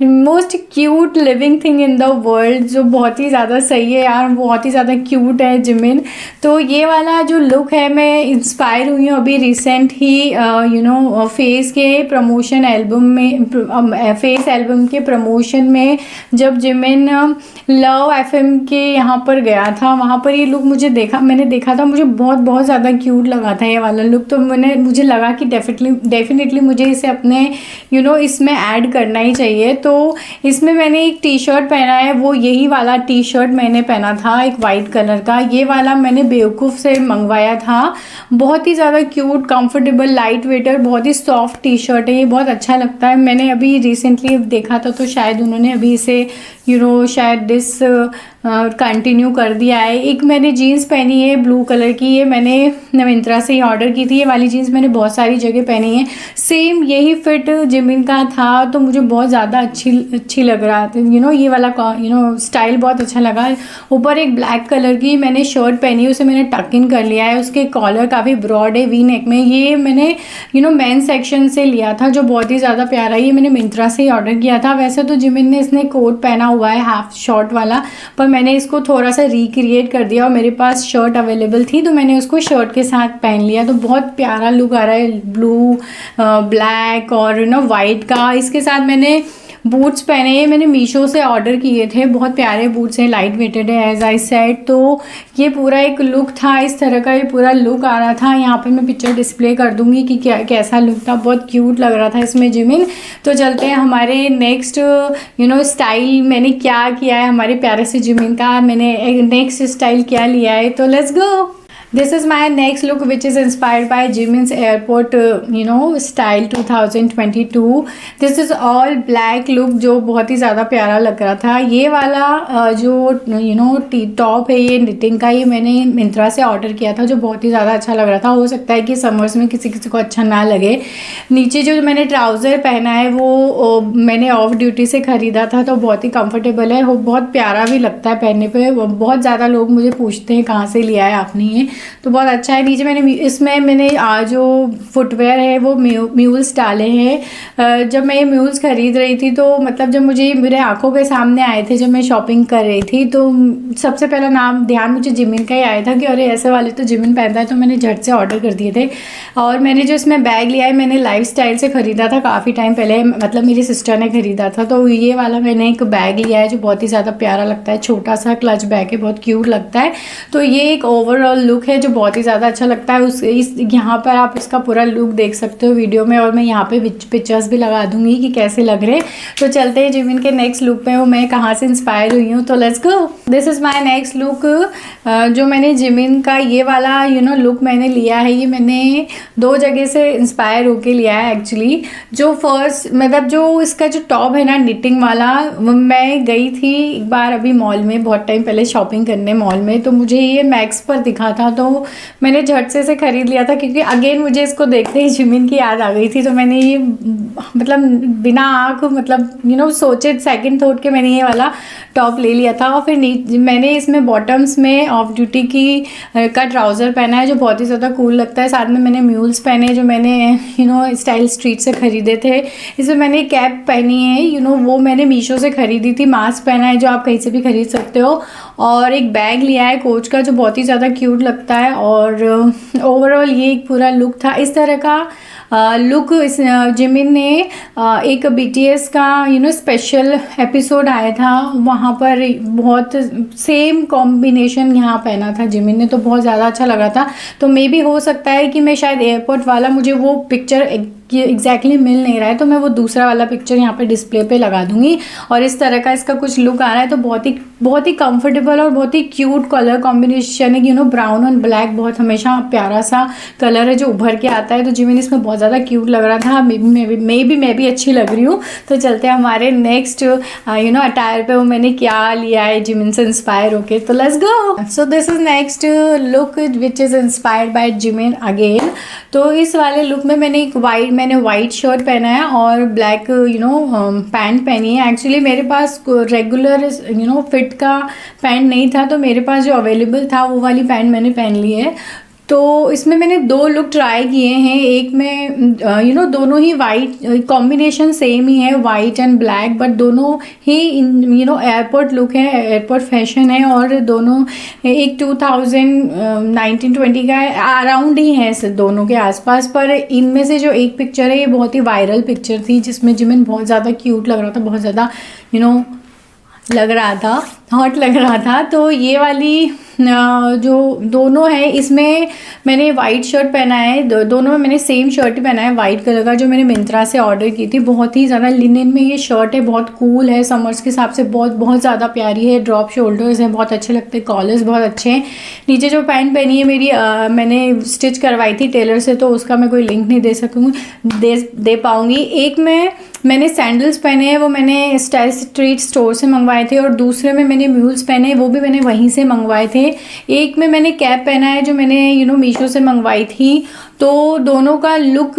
most cute living thing in the world, जो बहुत ही ज़्यादा सही है यार, बहुत ही ज़्यादा क्यूट है जिमिन। तो ये वाला जो लुक है, मैं इंस्पायर हुई हूँ अभी रिसेंट ही फेस के प्रमोशन एल्बम में, फेस एल्बम के प्रमोशन में, जब जिमिन लव FM के यहाँ पर गया था, वहाँ पर ये लुक मैंने देखा था, मुझे बहुत ज़्यादा क्यूट लगा था ये वाला लुक। तो मुझे लगा कि डेफिनेटली मुझे इसे अपने इसमें ऐड करना ही चाहिए। तो इसमें मैंने एक टी शर्ट पहना है, वो यही वाला टी शर्ट मैंने पहना था, एक वाइट कलर का। ये वाला मैंने बेवकूफ़ से मंगवाया था। बहुत ही ज़्यादा क्यूट, कंफर्टेबल, लाइट वेटर, बहुत ही सॉफ्ट टी शर्ट है, ये बहुत अच्छा लगता है। मैंने अभी रिसेंटली देखा था, तो शायद उन्होंने अभी इसे शायद कंटिन्यू कर दिया है। एक मैंने जीन्स पहनी है ब्लू कलर की, ये मैंने मिंत्रा से ही ऑर्डर की थी। ये वाली जीन्स मैंने बहुत सारी जगह पहनी है, सेम यही फिट जिमिन का था, तो मुझे बहुत ज़्यादा अच्छी लग रहा था। ये वाला स्टाइल बहुत अच्छा लगा। ऊपर एक ब्लैक कलर की मैंने शर्ट पहनी है, उसे मैंने टक इन कर लिया है, उसके कॉलर काफ़ी ब्रॉड है, वी नेक में। ये मैंने मेन सेक्शन से लिया था, जो बहुत ही ज़्यादा प्यारा है। ये मैंने मिंत्रा से ही ऑर्डर किया था। वैसे तो जिमिन ने इसने कोट पहना हुआ है हाफ शॉर्ट वाला, पर मैंने इसको थोड़ा सा रिक्रिएट कर दिया और मेरे पास शर्ट अवेलेबल थी, तो मैंने उसको शर्ट के साथ पहन लिया। तो बहुत प्यारा लुक आ रहा है, ब्लू, ब्लैक और वाइट का। इसके साथ मैंने बूट्स पहने हैं, मैंने मीशो से ऑर्डर किए थे, बहुत प्यारे बूट्स हैं, लाइट वेटेड है एज आई सेड। तो ये पूरा एक लुक था, इस तरह का ये पूरा लुक आ रहा था। यहाँ पे मैं पिक्चर डिस्प्ले कर दूंगी कि कैसा लुक था, बहुत क्यूट लग रहा था इसमें जिमिन। तो चलते हैं हमारे नेक्स्ट स्टाइल, मैंने क्या किया है हमारे प्यारे से जिमिन का, मैंने नेक्स्ट स्टाइल क्या लिया है। तो let's go. This is my next look, which is inspired by Jimin's airport style 2022. This is all black look, जो बहुत ही ज़्यादा प्यारा लग रहा था। ये वाला जो टी टॉप है, ये निटिंग का, ये मैंने मिंत्रा से ऑर्डर किया था, जो बहुत ही ज़्यादा अच्छा लग रहा था। हो सकता है कि समर्स में किसी को अच्छा ना लगे। नीचे जो मैंने ट्राउज़र पहना है वो मैंने ऑफ ड्यूटी से ख़रीदा था, तो बहुत ही कंफर्टेबल है, वो बहुत प्यारा भी लगता है पहनने पे। बहुत ज़्यादा लोग मुझे पूछते हैं कहाँ से लिया है आपने ये, तो बहुत अच्छा है। नीचे मैंने इसमें मैंने जो फुटवेयर है वो म्यूल्स डाले हैं। जब मैं ये म्यूल्स खरीद रही थी तो मतलब जब मुझे मेरे आंखों के सामने आए थे जब मैं शॉपिंग कर रही थी, तो सबसे पहला नाम ध्यान मुझे जिमिन का ही आया था कि अरे ऐसे वाले तो जिमिन पहनता है, तो मैंने झट से ऑर्डर कर दिए थे। और मैंने जो इसमें बैग लिया है मैंने लाइफस्टाइल से ख़रीदा था काफ़ी टाइम पहले, मतलब मेरी सिस्टर ने ख़रीदा था। तो ये वाला मैंने एक बैग लिया है जो बहुत ही ज़्यादा प्यारा लगता है, छोटा सा क्लच बैग है, बहुत क्यूट लगता है। तो ये एक ओवरऑल लुक है जो बहुत ही ज़्यादा अच्छा लगता है। यहाँ पर आप इसका पूरा लुक देख सकते हो वीडियो में, और मैं यहाँ पे पिक्चर्स भी लगा दूंगी कि कैसे लग रहे हैं। तो चलते हैं जिमिन के नेक्स्ट लुक पे, वो मैं कहाँ से इंस्पायर हुई हूँ। तो let's go, this is my next look. जो मैंने जिमिन का ये वाला लुक मैंने लिया है, ये मैंने 2 जगह से इंस्पायर होके लिया है एक्चुअली। जो फर्स्ट मतलब जो इसका जो टॉप है ना निटिंग वाला, मैं गई थी एक बार अभी मॉल में बहुत टाइम पहले शॉपिंग करने मॉल में, तो मुझे ये मैक्स पर दिखा था तो मैंने झट से इसे ख़रीद लिया था, क्योंकि अगेन मुझे इसको देखते ही जिमिन की याद आ गई थी। तो मैंने ये मतलब बिना आँख मतलब सोचे सेकंड थॉट के मैंने ये वाला टॉप ले लिया था। और फिर मैंने इसमें बॉटम्स में ऑफ ड्यूटी की का ट्राउज़र पहना है जो बहुत ही ज़्यादा कूल लगता है। साथ में मैंने म्यूल्स पहने जो मैंने स्टाइल स्ट्रीट से ख़रीदे थे। इसमें मैंने कैप पहनी है वो मैंने मीशो से ख़रीदी थी। मास्क पहना है जो आप कहीं से भी ख़रीद सकते हो, और एक बैग लिया है कोच का जो बहुत ही ज़्यादा क्यूट लगता है। और ओवरऑल ये एक पूरा लुक था। इस तरह का लुक इस जिमिन ने एक BTS का स्पेशल एपिसोड आया था, वहाँ पर बहुत सेम कॉम्बिनेशन यहाँ पहना था जिमिन ने, तो बहुत ज़्यादा अच्छा लगा था। तो मे भी हो सकता है कि मैं शायद एयरपोर्ट वाला मुझे वो पिक्चर एग्जैक्टली मिल नहीं रहा है, तो मैं वो दूसरा वाला पिक्चर यहाँ पे डिस्प्ले पे लगा दूंगी। और इस तरह का इसका कुछ लुक आ रहा है, तो बहुत ही कंफर्टेबल और बहुत ही क्यूट कलर कॉम्बिनेशन है। ब्राउन और ब्लैक बहुत हमेशा प्यारा सा कलर है जो उभर के आता है, तो जिमिन इसमें बहुत ज़्यादा क्यूट लग रहा था। मैं भी अच्छी लग रही हूँ। तो चलते हैं हमारे नेक्स्ट अटायर पे, वो मैंने क्या लिया है जिमिन से इंस्पायर होके। तो let's go. So this is next look which is inspired bye Jimin again. तो इस वाले लुक में मैंने वाइट शर्ट पहना है और ब्लैक पैंट पहनी है। एक्चुअली मेरे पास रेगुलर फिट का पैंट नहीं था, तो मेरे पास जो अवेलेबल था वो वाली पैंट मैंने पहन ली है। तो इसमें मैंने 2 लुक ट्राई किए हैं। एक में दोनों ही वाइट, कॉम्बिनेशन सेम ही है वाइट एंड ब्लैक, बट दोनों ही एयरपोर्ट लुक है, एयरपोर्ट फैशन है, और दोनों एक 2019-20 का अराउंड ही है दोनों के आसपास। पर इनमें से जो एक पिक्चर है ये बहुत ही वायरल पिक्चर थी, जिसमें जिमिन बहुत ज़्यादा क्यूट लग रहा था, बहुत ज़्यादा लग रहा था, हॉट लग रहा था। तो ये वाली जो दोनों है, इसमें मैंने वाइट शर्ट पहना है, दोनों में मैंने सेम शर्ट ही पहना है वाइट कलर का, जो मैंने मिंत्रा से ऑर्डर की थी। बहुत ही ज़्यादा लिनन में ये शर्ट है, बहुत कूल है, समर्स के हिसाब से बहुत ज़्यादा प्यारी है। ड्रॉप शोल्डर्स हैं, बहुत अच्छे लगते हैं, कॉलर्स बहुत अच्छे हैं। नीचे जो पैंट पहनी है मेरी मैंने स्टिच करवाई थी टेलर से, तो उसका मैं कोई लिंक नहीं दे पाऊँगी। एक में मैंने सैंडल्स पहने हैं, वो मैंने स्टाइल स्ट्रीट स्टोर से मंगवाए थे, और दूसरे में मैंने म्यूल्स पहने हैं, वो भी मैंने वहीं से मंगवाए थे। एक में मैंने कैप पहना है जो मैंने मीशो से मंगवाई थी। तो दोनों का लुक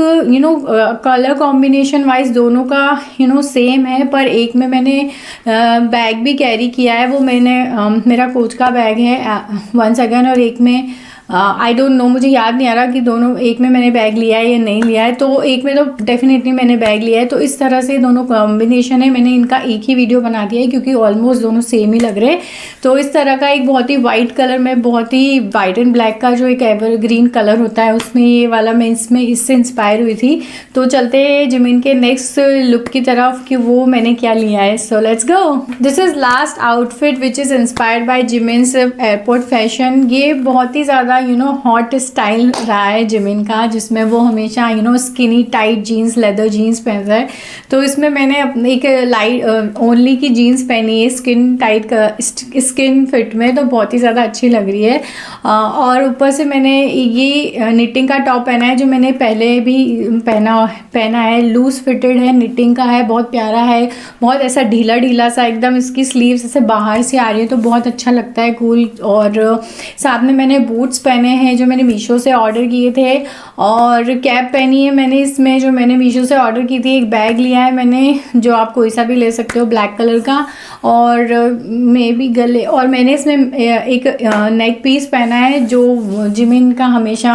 कलर कॉम्बिनेशन वाइज दोनों का सेम है, पर एक में मैंने बैग भी कैरी किया है, वो मेरा कोच का बैग है वंस अगेन, और एक में आई डोंट नो, मुझे याद नहीं आ रहा कि दोनों एक में मैंने बैग लिया है या नहीं लिया है। तो एक में तो डेफिनेटली मैंने बैग लिया है। तो इस तरह से दोनों कॉम्बिनेशन है, मैंने इनका एक ही वीडियो बना दिया है क्योंकि ऑलमोस्ट दोनों सेम ही लग रहे हैं। तो इस तरह का एक बहुत ही वाइट कलर में, बहुत ही वाइट एंड ब्लैक का जो एक एवरग्रीन कलर होता है, उसमें ये वाला मैं इससे इंस्पायर हुई थी। तो चलते हैं जिमिन के नेक्स्ट लुक की तरफ कि वो मैंने क्या लिया है। So let's go. This is last outfit which is inspired bye जिमिन्स airport fashion. ये बहुत ही ज़्यादा हॉट स्टाइल रहा है जिमिन का, जिसमें वो हमेशा skinny tight jeans, leather jeans पहनता है। तो इसमें मैंने अपने एक लाइट ओनली की जीन्स पहनी है स्किन टाइट स्किन फिट में, तो बहुत ही ज़्यादा अच्छी लग रही है। और ऊपर से मैंने ये निटिंग का टॉप पहना है जो मैंने पहले भी पहना है, लूज फिटेड है, निटिंग का है, बहुत प्यारा है, बहुत ऐसा ढीला ढीला सा, एकदम इसकी स्लीव्स ऐसे बाहर से आ रही है, तो बहुत अच्छा लगता है, कूल। और साथ में मैंने बूट्स पहने हैं जो मैंने मीशो से ऑर्डर किए थे, और कैप पहनी है मैंने इसमें जो मैंने मीशो से ऑर्डर की थी। एक बैग लिया है मैंने जो आप कोई सा भी ले सकते हो ब्लैक कलर का, और मे भी गले, और मैंने इसमें एक नेक पीस पहना है जो जिमिन का हमेशा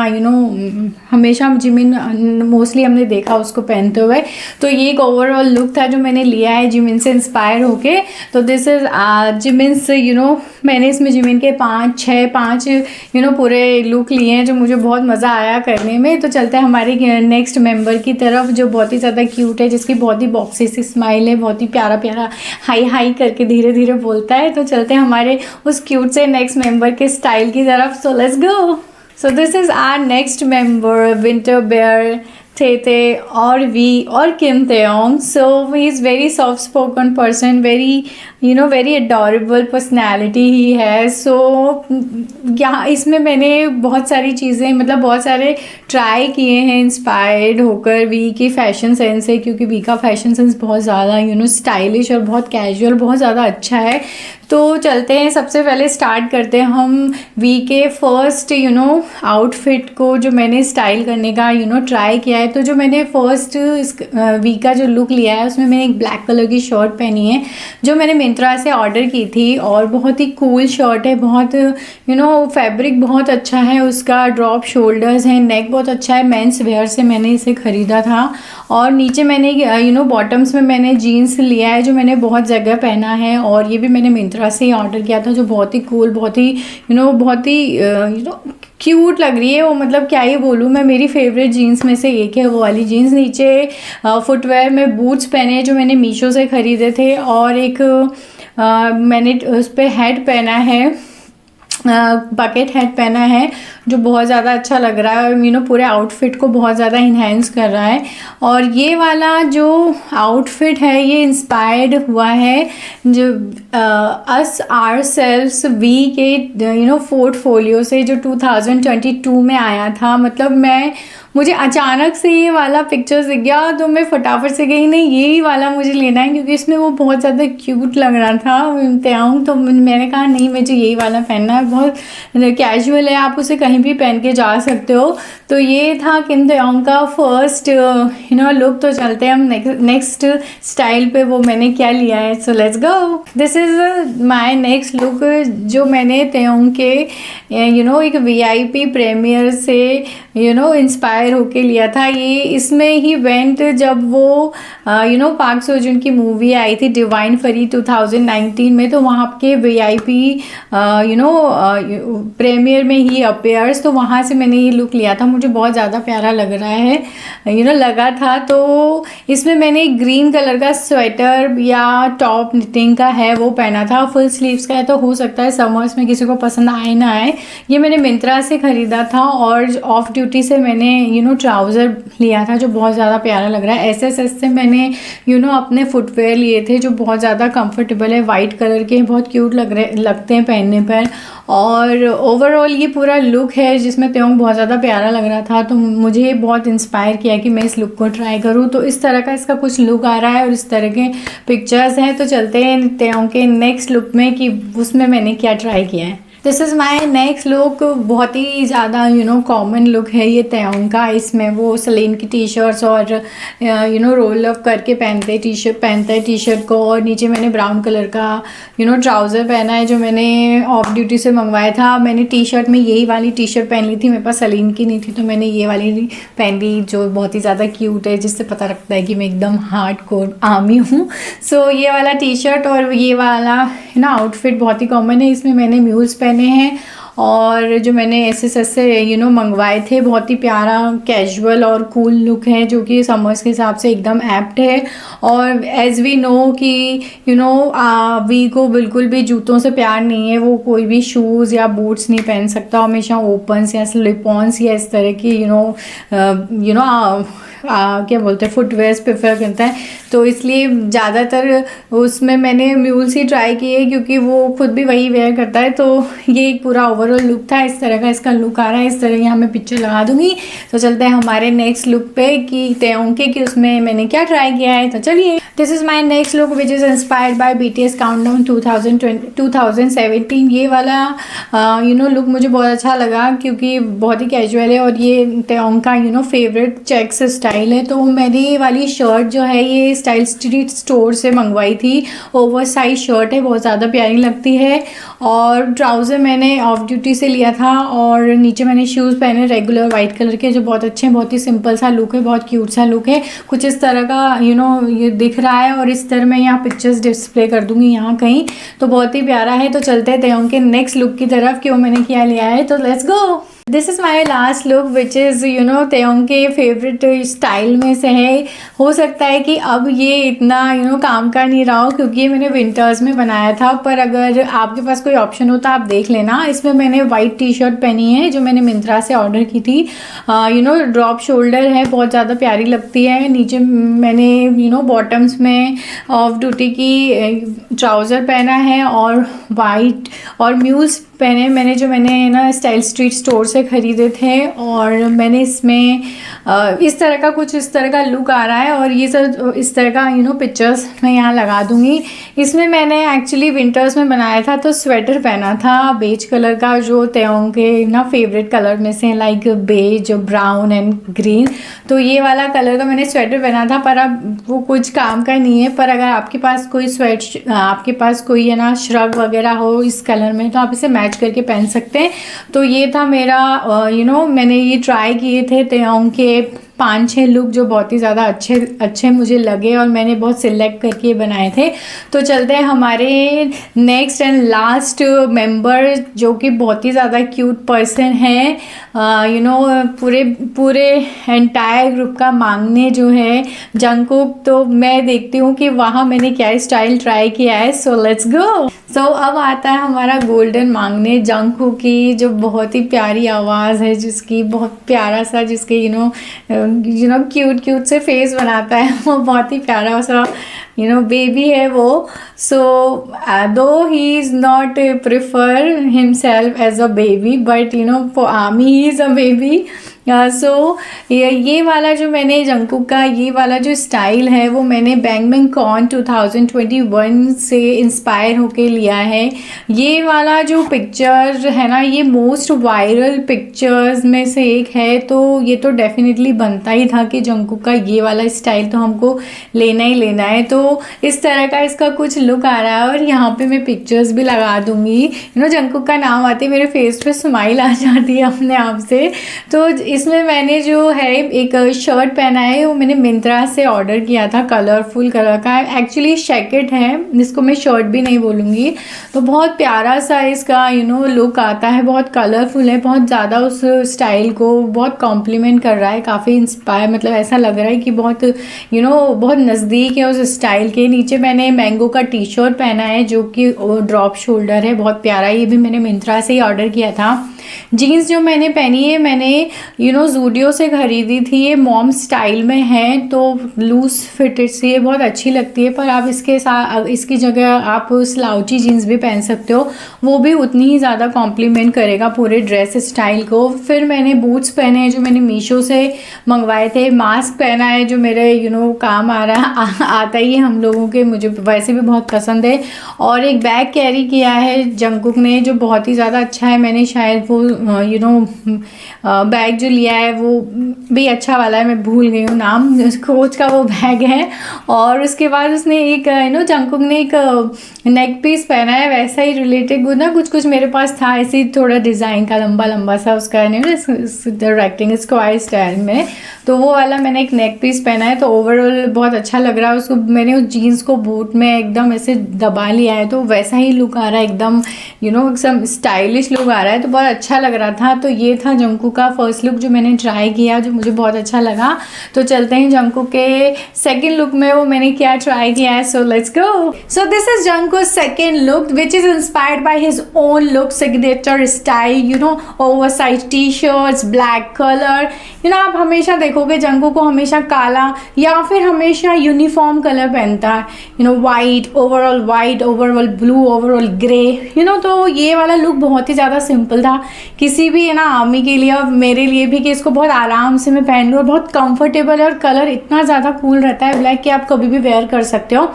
हमेशा जिमिन मोस्टली हमने देखा उसको पहनते हुए। तो ये एक ओवरऑल लुक था जो मैंने लिया है जिमिन से इंस्पायर होके। तो दिस इज़ जिमिन्स मैंने इसमें जिमिन के 5 पूरे लुक लिए हैं जो मुझे बहुत मज़ा आया करने में। तो चलते हैं हमारे नेक्स्ट मेंबर की तरफ जो बहुत ही ज़्यादा क्यूट है, जिसकी बहुत ही बॉक्सी सी स्माइल है, बहुत ही प्यारा प्यारा हाई हाई करके धीरे धीरे बोलता है। तो चलते हैं हमारे उस क्यूट से नेक्स्ट मेंबर के स्टाइल की तरफ। So let's go. So this is our next member winter bear थे और वी और Kim Taehyung. So he is very soft spoken person, very very adorable personality ही है। सो यहाँ इसमें मैंने बहुत सारी चीज़ें बहुत सारे ट्राई किए हैं इंस्पायर्ड होकर वी की फ़ैशन सेंस से, क्योंकि वी का फ़ैशन सेंस बहुत ज़्यादा स्टाइलिश और बहुत कैजुअल, बहुत ज़्यादा अच्छा है। तो चलते हैं, सबसे पहले स्टार्ट करते हैं हम वी के फर्स्ट आउटफिट को जो मैंने स्टाइल करने का ट्राई किया है। तो जो मैंने फर्स्ट वी का जो लुक लिया है उसमें मैंने एक ब्लैक कलर की शर्ट पहनी है जो मैंने मिंत्रा से ऑर्डर की थी, और बहुत ही कूल शर्ट है, बहुत फैब्रिक बहुत अच्छा है उसका, ड्रॉप शोल्डर्स हैं, नेक बहुत अच्छा है, मेंस वेयर से मैंने इसे ख़रीदा था। और नीचे मैंने बॉटम्स में मैंने जीन्स लिया है जो मैंने बहुत जगह पहना है, और ये भी मैंने मिंत्रा से ही ऑर्डर किया था, जो बहुत ही कूल, बहुत ही क्यूट लग रही है वो। क्या ही बोलूँ मैं, मेरी फेवरेट जीन्स में से एक है वो वाली जीन्स। नीचे फुटवेयर में बूट्स पहने हैं जो मैंने मीशो से ख़रीदे थे, और एक मैंने उस पर हैट पहना है, बकेट हैट पहना है जो बहुत ज़्यादा अच्छा लग रहा है, पूरे आउटफिट को बहुत ज़्यादा इन्हेंस कर रहा है। और ये वाला जो आउटफिट है ये इंस्पायर्ड हुआ है जो अस आर सेल्व्स वी के पोर्टफोलियो से, जो 2022 में आया था। मुझे अचानक से ये वाला पिक्चर्स दिख गया तो मैं फटाफट से गई, नहीं यही वाला मुझे लेना है, क्योंकि इसमें वो बहुत ज़्यादा क्यूट लग रहा था। तो मैंने कहा नहीं, मुझे यही वाला पहनना है, बहुत कैजुअल है, आप उसे कहीं भी पहन के जा सकते हो। तो ये था किम तेयोंग का फर्स्ट लुक। तो चलते हैं हम नेक्स्ट स्टाइल पे, वो मैंने क्या लिया है। So let's go. This is my next look जो मैंने तेयोंग के एक VIP प्रीमियर से इंस्पायर होके लिया था। ये इसमें ही वेंट जब वो पाक सो जुन की मूवी आई थी डिवाइन फरी 2019 में, तो वहाँ के VIP प्रीमियर में ही अपेयर्स, तो वहाँ से मैंने ये लुक लिया था। मुझे बहुत ज़्यादा प्यारा लग रहा है, लगा था। तो इसमें मैंने ग्रीन कलर का स्वेटर या टॉप निटिंग का है वो पहना था, फुल स्लीव्स का है, तो हो सकता है समर्स में किसी को पसंद आए ना आए। ये मैंने मिंत्रा से ख़रीदा था, और ऑफ ड्यूटी से मैंने ट्राउज़र लिया था जो बहुत ज़्यादा प्यारा लग रहा है। SSS से मैंने अपने फुटवेयर लिए थे जो बहुत ज़्यादा कंफर्टेबल है, वाइट कलर के, बहुत क्यूट लगते हैं पहनने पर। और ओवरऑल ये पूरा लुक है जिसमें तेयोंग बहुत ज़्यादा प्यारा लग रहा था, तो मुझे बहुत इंस्पायर किया कि मैं इस लुक को ट्राई करूँ। तो इस तरह का इसका कुछ लुक आ रहा है और इस तरह के पिक्चर्स हैं। तो चलते हैं तेयोंग के नेक्स्ट लुक में कि उसमें मैंने क्या ट्राई किया है। This is my next look. बहुत ही ज़्यादा कॉमन लुक है ये तेयोंग का। इसमें वो सलीन की टी शर्ट्स और रोल अप करके पहनते हैं टी शर्ट को, और नीचे मैंने ब्राउन कलर का ट्राउज़र पहना है जो मैंने ऑफ ड्यूटी से मंगवाया था। मैंने टी शर्ट में यही वाली टी शर्ट पहन ली थी, मेरे पास सलीन की नहीं थी, तो मैंने ये वाली पहन ली जो बहुत ही ज़्यादा क्यूट है, जिससे पता लगता है कि मैं एकदम हार्ड कोर आर्मी हूँ। सो ये वाला टी शर्ट और ये वाला आउटफिट बहुत ही कॉमन है। इसमें मैंने म्यूल्स पहने हैं, और जो मैंने SSS से मंगवाए थे, बहुत ही प्यारा कैजुअल और कूल लुक है जो कि समर्स के हिसाब से एकदम एप्ट है। और एज़ वी नो कि वी को बिल्कुल भी जूतों से प्यार नहीं है, वो कोई भी शूज़ या बूट्स नहीं पहन सकता, हमेशा ओपन्स या स्लिपॉन्स या इस तरह की क्या बोलते हैं फुटवेयर्स प्रेफर करता है। तो इसलिए ज़्यादातर उसमें मैंने म्यूल्स ही ट्राई किए क्योंकि वो खुद भी वही वेयर करता है। तो ये एक पूरा ओवरऑल ओवरऑल लुक था, इस तरह का इसका लुक आ रहा है। इस तरह यहाँ मैं पिक्चर लगा दूंगी। तो चलते हैं हमारे नेक्स्ट लुक पे कि तेओंके की उसमें मैंने क्या ट्राई किया है। तो चलिए, this is my next look which is inspired bye BTS countdown 2017। ये वाला लुक मुझे बहुत अच्छा लगा क्योंकि बहुत ही कैजुअल है और ये तेओंग का फेवरेट चेक्स स्टाइल है। तो मेरी वाली शर्ट जो है ये स्टाइल स्ट्रीट स्टोर से मंगवाई थी। ओवर साइज शर्ट है, बहुत ज़्यादा प्यारी लगती है। और ट्राउज़र मैंने ऑफ ड्यूटी से लिया था और नीचे मैंने शूज़ पहने रेगुलर वाइट कलर के, जो बहुत अच्छे हैं। बहुत ही सिंपल सा लुक है, बहुत क्यूट सा लुक है। कुछ इस तरह का ये दिख रहा है और इस तरह मैं यहाँ पिक्चर्स डिस्प्ले कर दूंगी यहाँ कहीं। तो बहुत ही प्यारा है। तो चलते हैं तेओंग के नेक्स्ट लुक की तरफ, क्यों मैंने क्या लिया है। तो let's go. This is my last look which is Taehyung के फेवरेट स्टाइल में से है। हो सकता है कि अब ये इतना काम का नहीं रहा हो क्योंकि ये मैंने विंटर्स में बनाया था, पर अगर आपके पास कोई ऑप्शन हो तो आप देख लेना। इसमें मैंने वाइट टी-शर्ट पहनी है जो मैंने मिंत्रा से ऑर्डर की थी। ड्रॉप शोल्डर है, बहुत ज़्यादा प्यारी लगती है। नीचे मैंने बॉटम्स में ऑफ ड्यूटी की ट्राउज़र पहना है और वाइट और म्यूज़ पहने मैंने, जो मैंने स्टाइल स्ट्रीट स्टोर से ख़रीदे थे। और मैंने इसमें इस तरह का कुछ इस तरह का लुक आ रहा है और ये सब इस तरह का पिक्चर्स मैं यहाँ लगा दूँगी। इसमें मैंने एक्चुअली विंटर्स में बनाया था तो स्वेटर पहना था बेज कलर का, जो तेओंग के फेवरेट कलर में से like beige, brown and green. तो ये वाला कलर का मैंने स्वेटर पहना था, पर अब वो कुछ काम का नहीं है। पर अगर आपके पास कोई आपके पास कोई श्रग वगैरह हो इस कलर में तो आप इसे मैच करके पहन सकते हैं। तो ये था मेरा मैंने ये ट्राई किए थे तेओंग के 5-6 लुक जो बहुत ही ज़्यादा अच्छे मुझे लगे और मैंने बहुत सिलेक्ट करके बनाए थे। तो चलते हैं हमारे नेक्स्ट एंड लास्ट मेंबर, जो कि बहुत ही ज़्यादा क्यूट पर्सन है। पूरे एंटायर ग्रुप का मांगने जो है जंगकुक। तो मैं देखती हूँ कि वहाँ मैंने क्या स्टाइल ट्राई किया है। So let's go. सो अब आता है हमारा गोल्डन मांगने जंगकुक की, जो बहुत ही प्यारी आवाज़ है, जिसकी बहुत प्यारा सा जिसके क्यूट से फेस बनाता है वो बहुत ही प्यारा सा बेबी है वो। So though he is not prefer himself as a baby, but for army he is a baby. So ये वाला जो मैंने जंगकुक का ये वाला जो स्टाइल है वो मैंने बैंगमैन कॉन 2021 से इंस्पायर होके लिया है। ये वाला जो पिक्चर है ना, ये मोस्ट वायरल पिक्चर्स में से एक है। तो ये तो डेफिनेटली बनता ही था कि जंगकुक का ये वाला स्टाइल तो हमको लेना ही लेना है। तो इस तरह का इसका कुछ लुक आ रहा है और यहाँ पे मैं पिक्चर्स भी लगा दूँगी। जंगकुक का नाम आते मेरे फेस पे स्माइल आ जाती है अपने आप से। तो इसमें मैंने जो है एक शर्ट पहना है वो मैंने मिंत्रा से ऑर्डर किया था, कलरफुल कलर का। एक्चुअली जैकेट है, इसको मैं शर्ट भी नहीं बोलूँगी। तो बहुत प्यारा सा इसका लुक आता है, बहुत कलरफुल है, बहुत ज़्यादा उस स्टाइल को बहुत कॉम्प्लीमेंट कर रहा है, काफ़ी इंस्पायर, मतलब ऐसा लग रहा है कि बहुत बहुत नज़दीक है उस स्टाइल के। नीचे मैंने मैंगो का टी-शर्ट पहना है जो कि ड्रॉप शोल्डर है, बहुत प्यारा। ये भी मैंने मिंत्रा से ही ऑर्डर किया था। जीन्स जो मैंने पहनी है मैंने ज़ूडियो से ख़रीदी थी। ये मॉम स्टाइल में है, तो लूज़ फिटेड सी ये बहुत अच्छी लगती है। पर आप इसके साथ इसकी जगह आप स्लाउची जीन्स भी पहन सकते हो, वो भी उतनी ही ज़्यादा कॉम्प्लीमेंट करेगा पूरे ड्रेस स्टाइल को। फिर मैंने बूट्स पहने हैं जो मैंने मीशो से मंगवाए थे। मास्क पहना है जो मेरे काम आ रहा है, आता ही है हम लोगों के, मुझे वैसे भी बहुत पसंद है। और एक बैग कैरी किया है जंगकुक ने जो बहुत ही ज़्यादा अच्छा है। मैंने शायद वो बैग जो लिया है वो भी अच्छा वाला है, मैं भूल गई हूँ नाम, कोच का वो बैग है। और उसके बाद उसने एक जंगकुक ने एक नेक पीस पहना है, वैसा ही रिलेटेड कुछ मेरे पास था ऐसे थोड़ा डिज़ाइन का लंबा सा उसका रेक्टेंगल स्क्वायर स्टाइल में। तो वो वाला मैंने एक नेक पीस पहना है। तो ओवरऑल बहुत अच्छा लग रहा है उसको। मैंने उस जीन्स को बूट में एकदम ऐसे दबा लिया है, तो वैसा ही लुक आ रहा है, एकदम एकदम स्टाइलिश लुक आ रहा है। तो बहुत अच्छा अच्छा लग रहा था। तो ये था जंकू का फर्स्ट लुक जो मैंने ट्राई किया, जो मुझे बहुत अच्छा लगा। तो चलते हैं जंकू के सेकेंड लुक में वो मैंने क्या ट्राई किया है। So let's go. So this is जंकू second look which is inspired by his own look, signature style, you know, over size T shirts, black colour. You know, आप हमेशा देखोगे जंकू को हमेशा काला या फिर हमेशा यूनिफॉर्म कलर पहनता है, you know, white, overall blue, overall grey, you know. तो ये वाला लुक बहुत ही ज़्यादा सिंपल था किसी भी, है ना, आर्मी के लिए और मेरे लिए भी, कि इसको बहुत आराम से मैं पहन लूँ और बहुत कंफर्टेबल है और कलर इतना ज़्यादा कूल रहता है ब्लैक कि आप कभी भी वेयर कर सकते हो।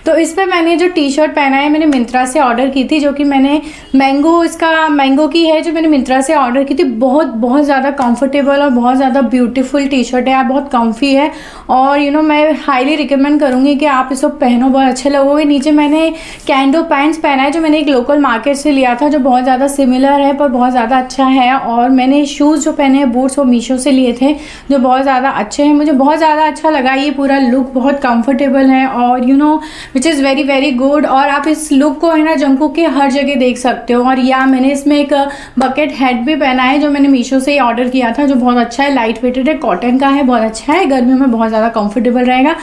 तो इस पर मैंने जो टी शर्ट पहना है मैंने मिंत्रा से ऑर्डर की थी, जो कि मैंने मैंगो की है, जो मैंने मिंत्रा से ऑर्डर की थी। बहुत ज़्यादा कंफर्टेबल और बहुत ज़्यादा ब्यूटीफुल टी शर्ट है, बहुत कम्फी है और यू नो मैं हाईली रिकमेंड करूँगी कि आप इसको पहनो, बहुत अच्छे लगोगे। नीचे मैंने कैंडो पैंट्स पहना है जो मैंने एक लोकल मार्केट से लिया था, जो बहुत ज़्यादा सिमिलर है पर बहुत ज़्यादा अच्छा है। और मैंने शूज़ जो पहने हैं बूट्स, वो मीशो से लिए थे, जो बहुत ज़्यादा अच्छे हैं, मुझे बहुत ज़्यादा अच्छा लगा। ये पूरा लुक बहुत कंफर्टेबल है और you know which is very very good. और आप इस लुक को, है ना, जंकू के हर जगह देख सकते हो। और या मैंने इसमें एक बकेट हेड भी पहना है जो मैंने मीशो से ही ऑर्डर किया था, जो बहुत अच्छा है, लाइट वेटेड है, कॉटन का है, बहुत अच्छा है, गर्मियों में बहुत ज़्यादा कंफर्टेबल रहेगा।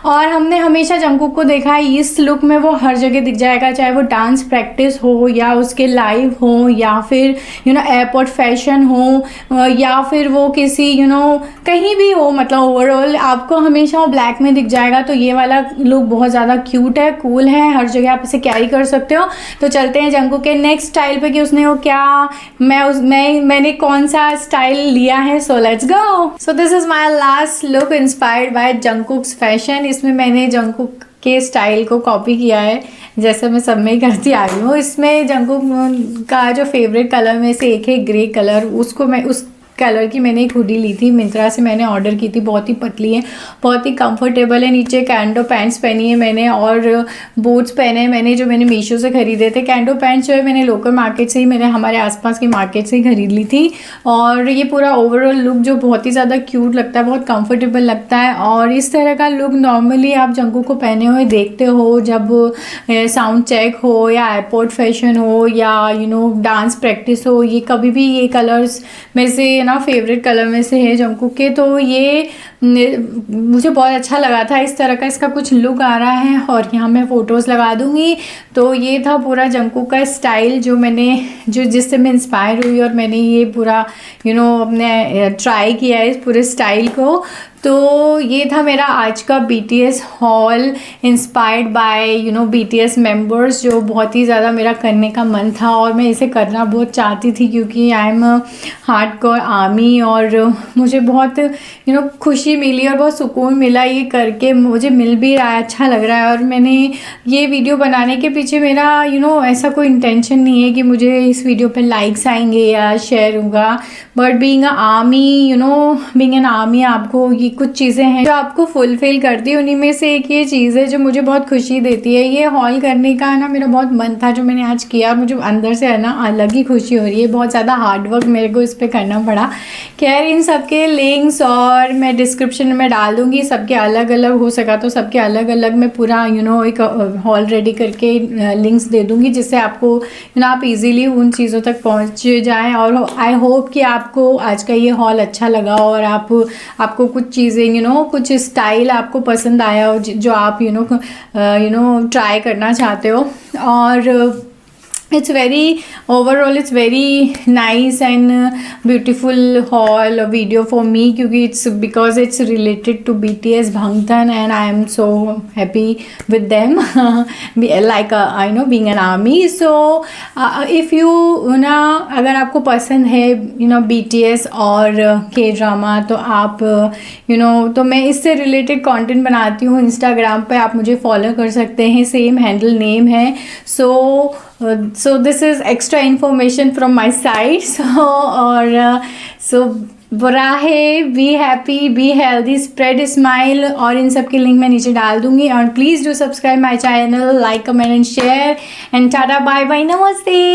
और हमने हमेशा जंकू को देखा है इस लुक में, वो हर जगह दिख जाएगा, चाहे वो डांस प्रैक्टिस हो या उसके लाइव हो या फिर यू नो एयरपोर्ट फैशन हो या फिर वो किसी यू नो कहीं भी हो, मतलब ओवरऑल आपको हमेशा वो ब्लैक में दिख जाएगा। तो ये वाला लुक बहुत ज़्यादा क्यूट है, कूल है, हर जगह आप इसे कैरी कर सकते हो। तो चलते हैं जंकू के नेक्स्ट स्टाइल पे कि उसने वो क्या, मैंने कौन सा स्टाइल लिया है। So let's go. So this is my last look inspired by Jungkook's fashion. इसमें मैंने जंकुक के स्टाइल को कॉपी किया है, जैसे मैं सब में ही करती आ रही हूँ। इसमें जंकुक का जो फेवरेट कलर में से एक है ग्रे कलर, उसको मैं उस कलर की मैंने एक हुडी ली थी, मिंत्रा से मैंने ऑर्डर की थी। बहुत ही पतली है, बहुत ही कंफर्टेबल है। नीचे कैंडो पैंट्स पहनी है मैंने और बूट्स पहने हैं मैंने, जो मैंने मीशो से खरीदे थे। कैंडो पैंट्स जो है मैंने लोकल मार्केट से ही, मैंने हमारे आसपास की मार्केट से ही खरीद ली थी। और ये पूरा ओवरऑल लुक जो बहुत ही ज़्यादा क्यूट लगता है, बहुत कम्फर्टेबल लगता है। और इस तरह का लुक नॉर्मली आप जंकू को पहने हुए देखते हो जब साउंड चेक हो या एयरपोर्ट फैशन हो या यू नो डांस प्रैक्टिस हो। ये कभी भी ये कलर्स में से ना फेवरेट कलर में से है जंकू के। तो ये मुझे बहुत अच्छा लगा था, इस तरह का इसका कुछ लुक आ रहा है और यहाँ मैं फ़ोटोज़ लगा दूँगी। तो ये था पूरा जंकू का स्टाइल जो जिससे मैं इंस्पायर हुई और मैंने ये पूरा यू नो अपने ट्राई किया है इस पूरे स्टाइल को। तो ये था मेरा आज का BTS hall inspired by you know BTS members, जो बहुत ही ज़्यादा मेरा करने का मन था और मैं इसे करना बहुत चाहती थी क्योंकि आई एम हार्डकोर आर्मी और मुझे बहुत यू नो खुशी मिली और बहुत सुकून मिला ये करके, मुझे मिल भी रहा है, अच्छा लग रहा है। और मैंने ये वीडियो बनाने के पीछे मेरा यू नो ऐसा कोई इंटेंशन नहीं है कि मुझे इस वीडियो पे लाइक्स आएंगे या शेयर होगा, but being a army, you know being an army, आपको ये कुछ चीज़ें हैं जो आपको फुलफिल करती है। उन्हीं में से एक ये चीज़ है जो मुझे बहुत खुशी देती है। ये हॉल करने का ना मेरा बहुत मन था, जो मैंने आज किया, मुझे अंदर से है ना अलग ही खुशी हो रही है। बहुत ज़्यादा हार्डवर्क मेरे को इस पर करना पड़ा। खैर इन सब के लिंक्स और मैं डिस्क्रिप्शन में डाल दूँगी, सबके अलग अलग हो सका तो सबके अलग अलग मैं पूरा यू नो एक हॉल रेडी करके लिंक्स दे दूँगी, जिससे आपको यू नो आप इजीली उन चीज़ों तक पहुँच जाएँ। और आई होप कि आपको आज का ये हॉल अच्छा लगा और आपको कुछ चीज़ें यू नो कुछ स्टाइल आपको पसंद आया हो जो आप यू नो ट्राई करना चाहते हो। और it's very nice and beautiful haul video for me क्योंकि because it's related to BTS Bangtan and I am so happy with them like I know being an army. So if you ना अगर आपको पसंद है you know BTS और K-ड्रामा तो आप you know तो मैं इससे रिलेटेड कंटेंट बनाती हूँ इंस्टाग्राम पे, आप मुझे फॉलो कर सकते हैं, सेम हैंडल नेम है। So this is extra information from my side. So बुरा है, be happy, be healthy, spread smile और इन सब की लिंक मैं नीचे डाल दूंगी। और please do subscribe my channel, like comment and share and tata bye bye, नमस्ते।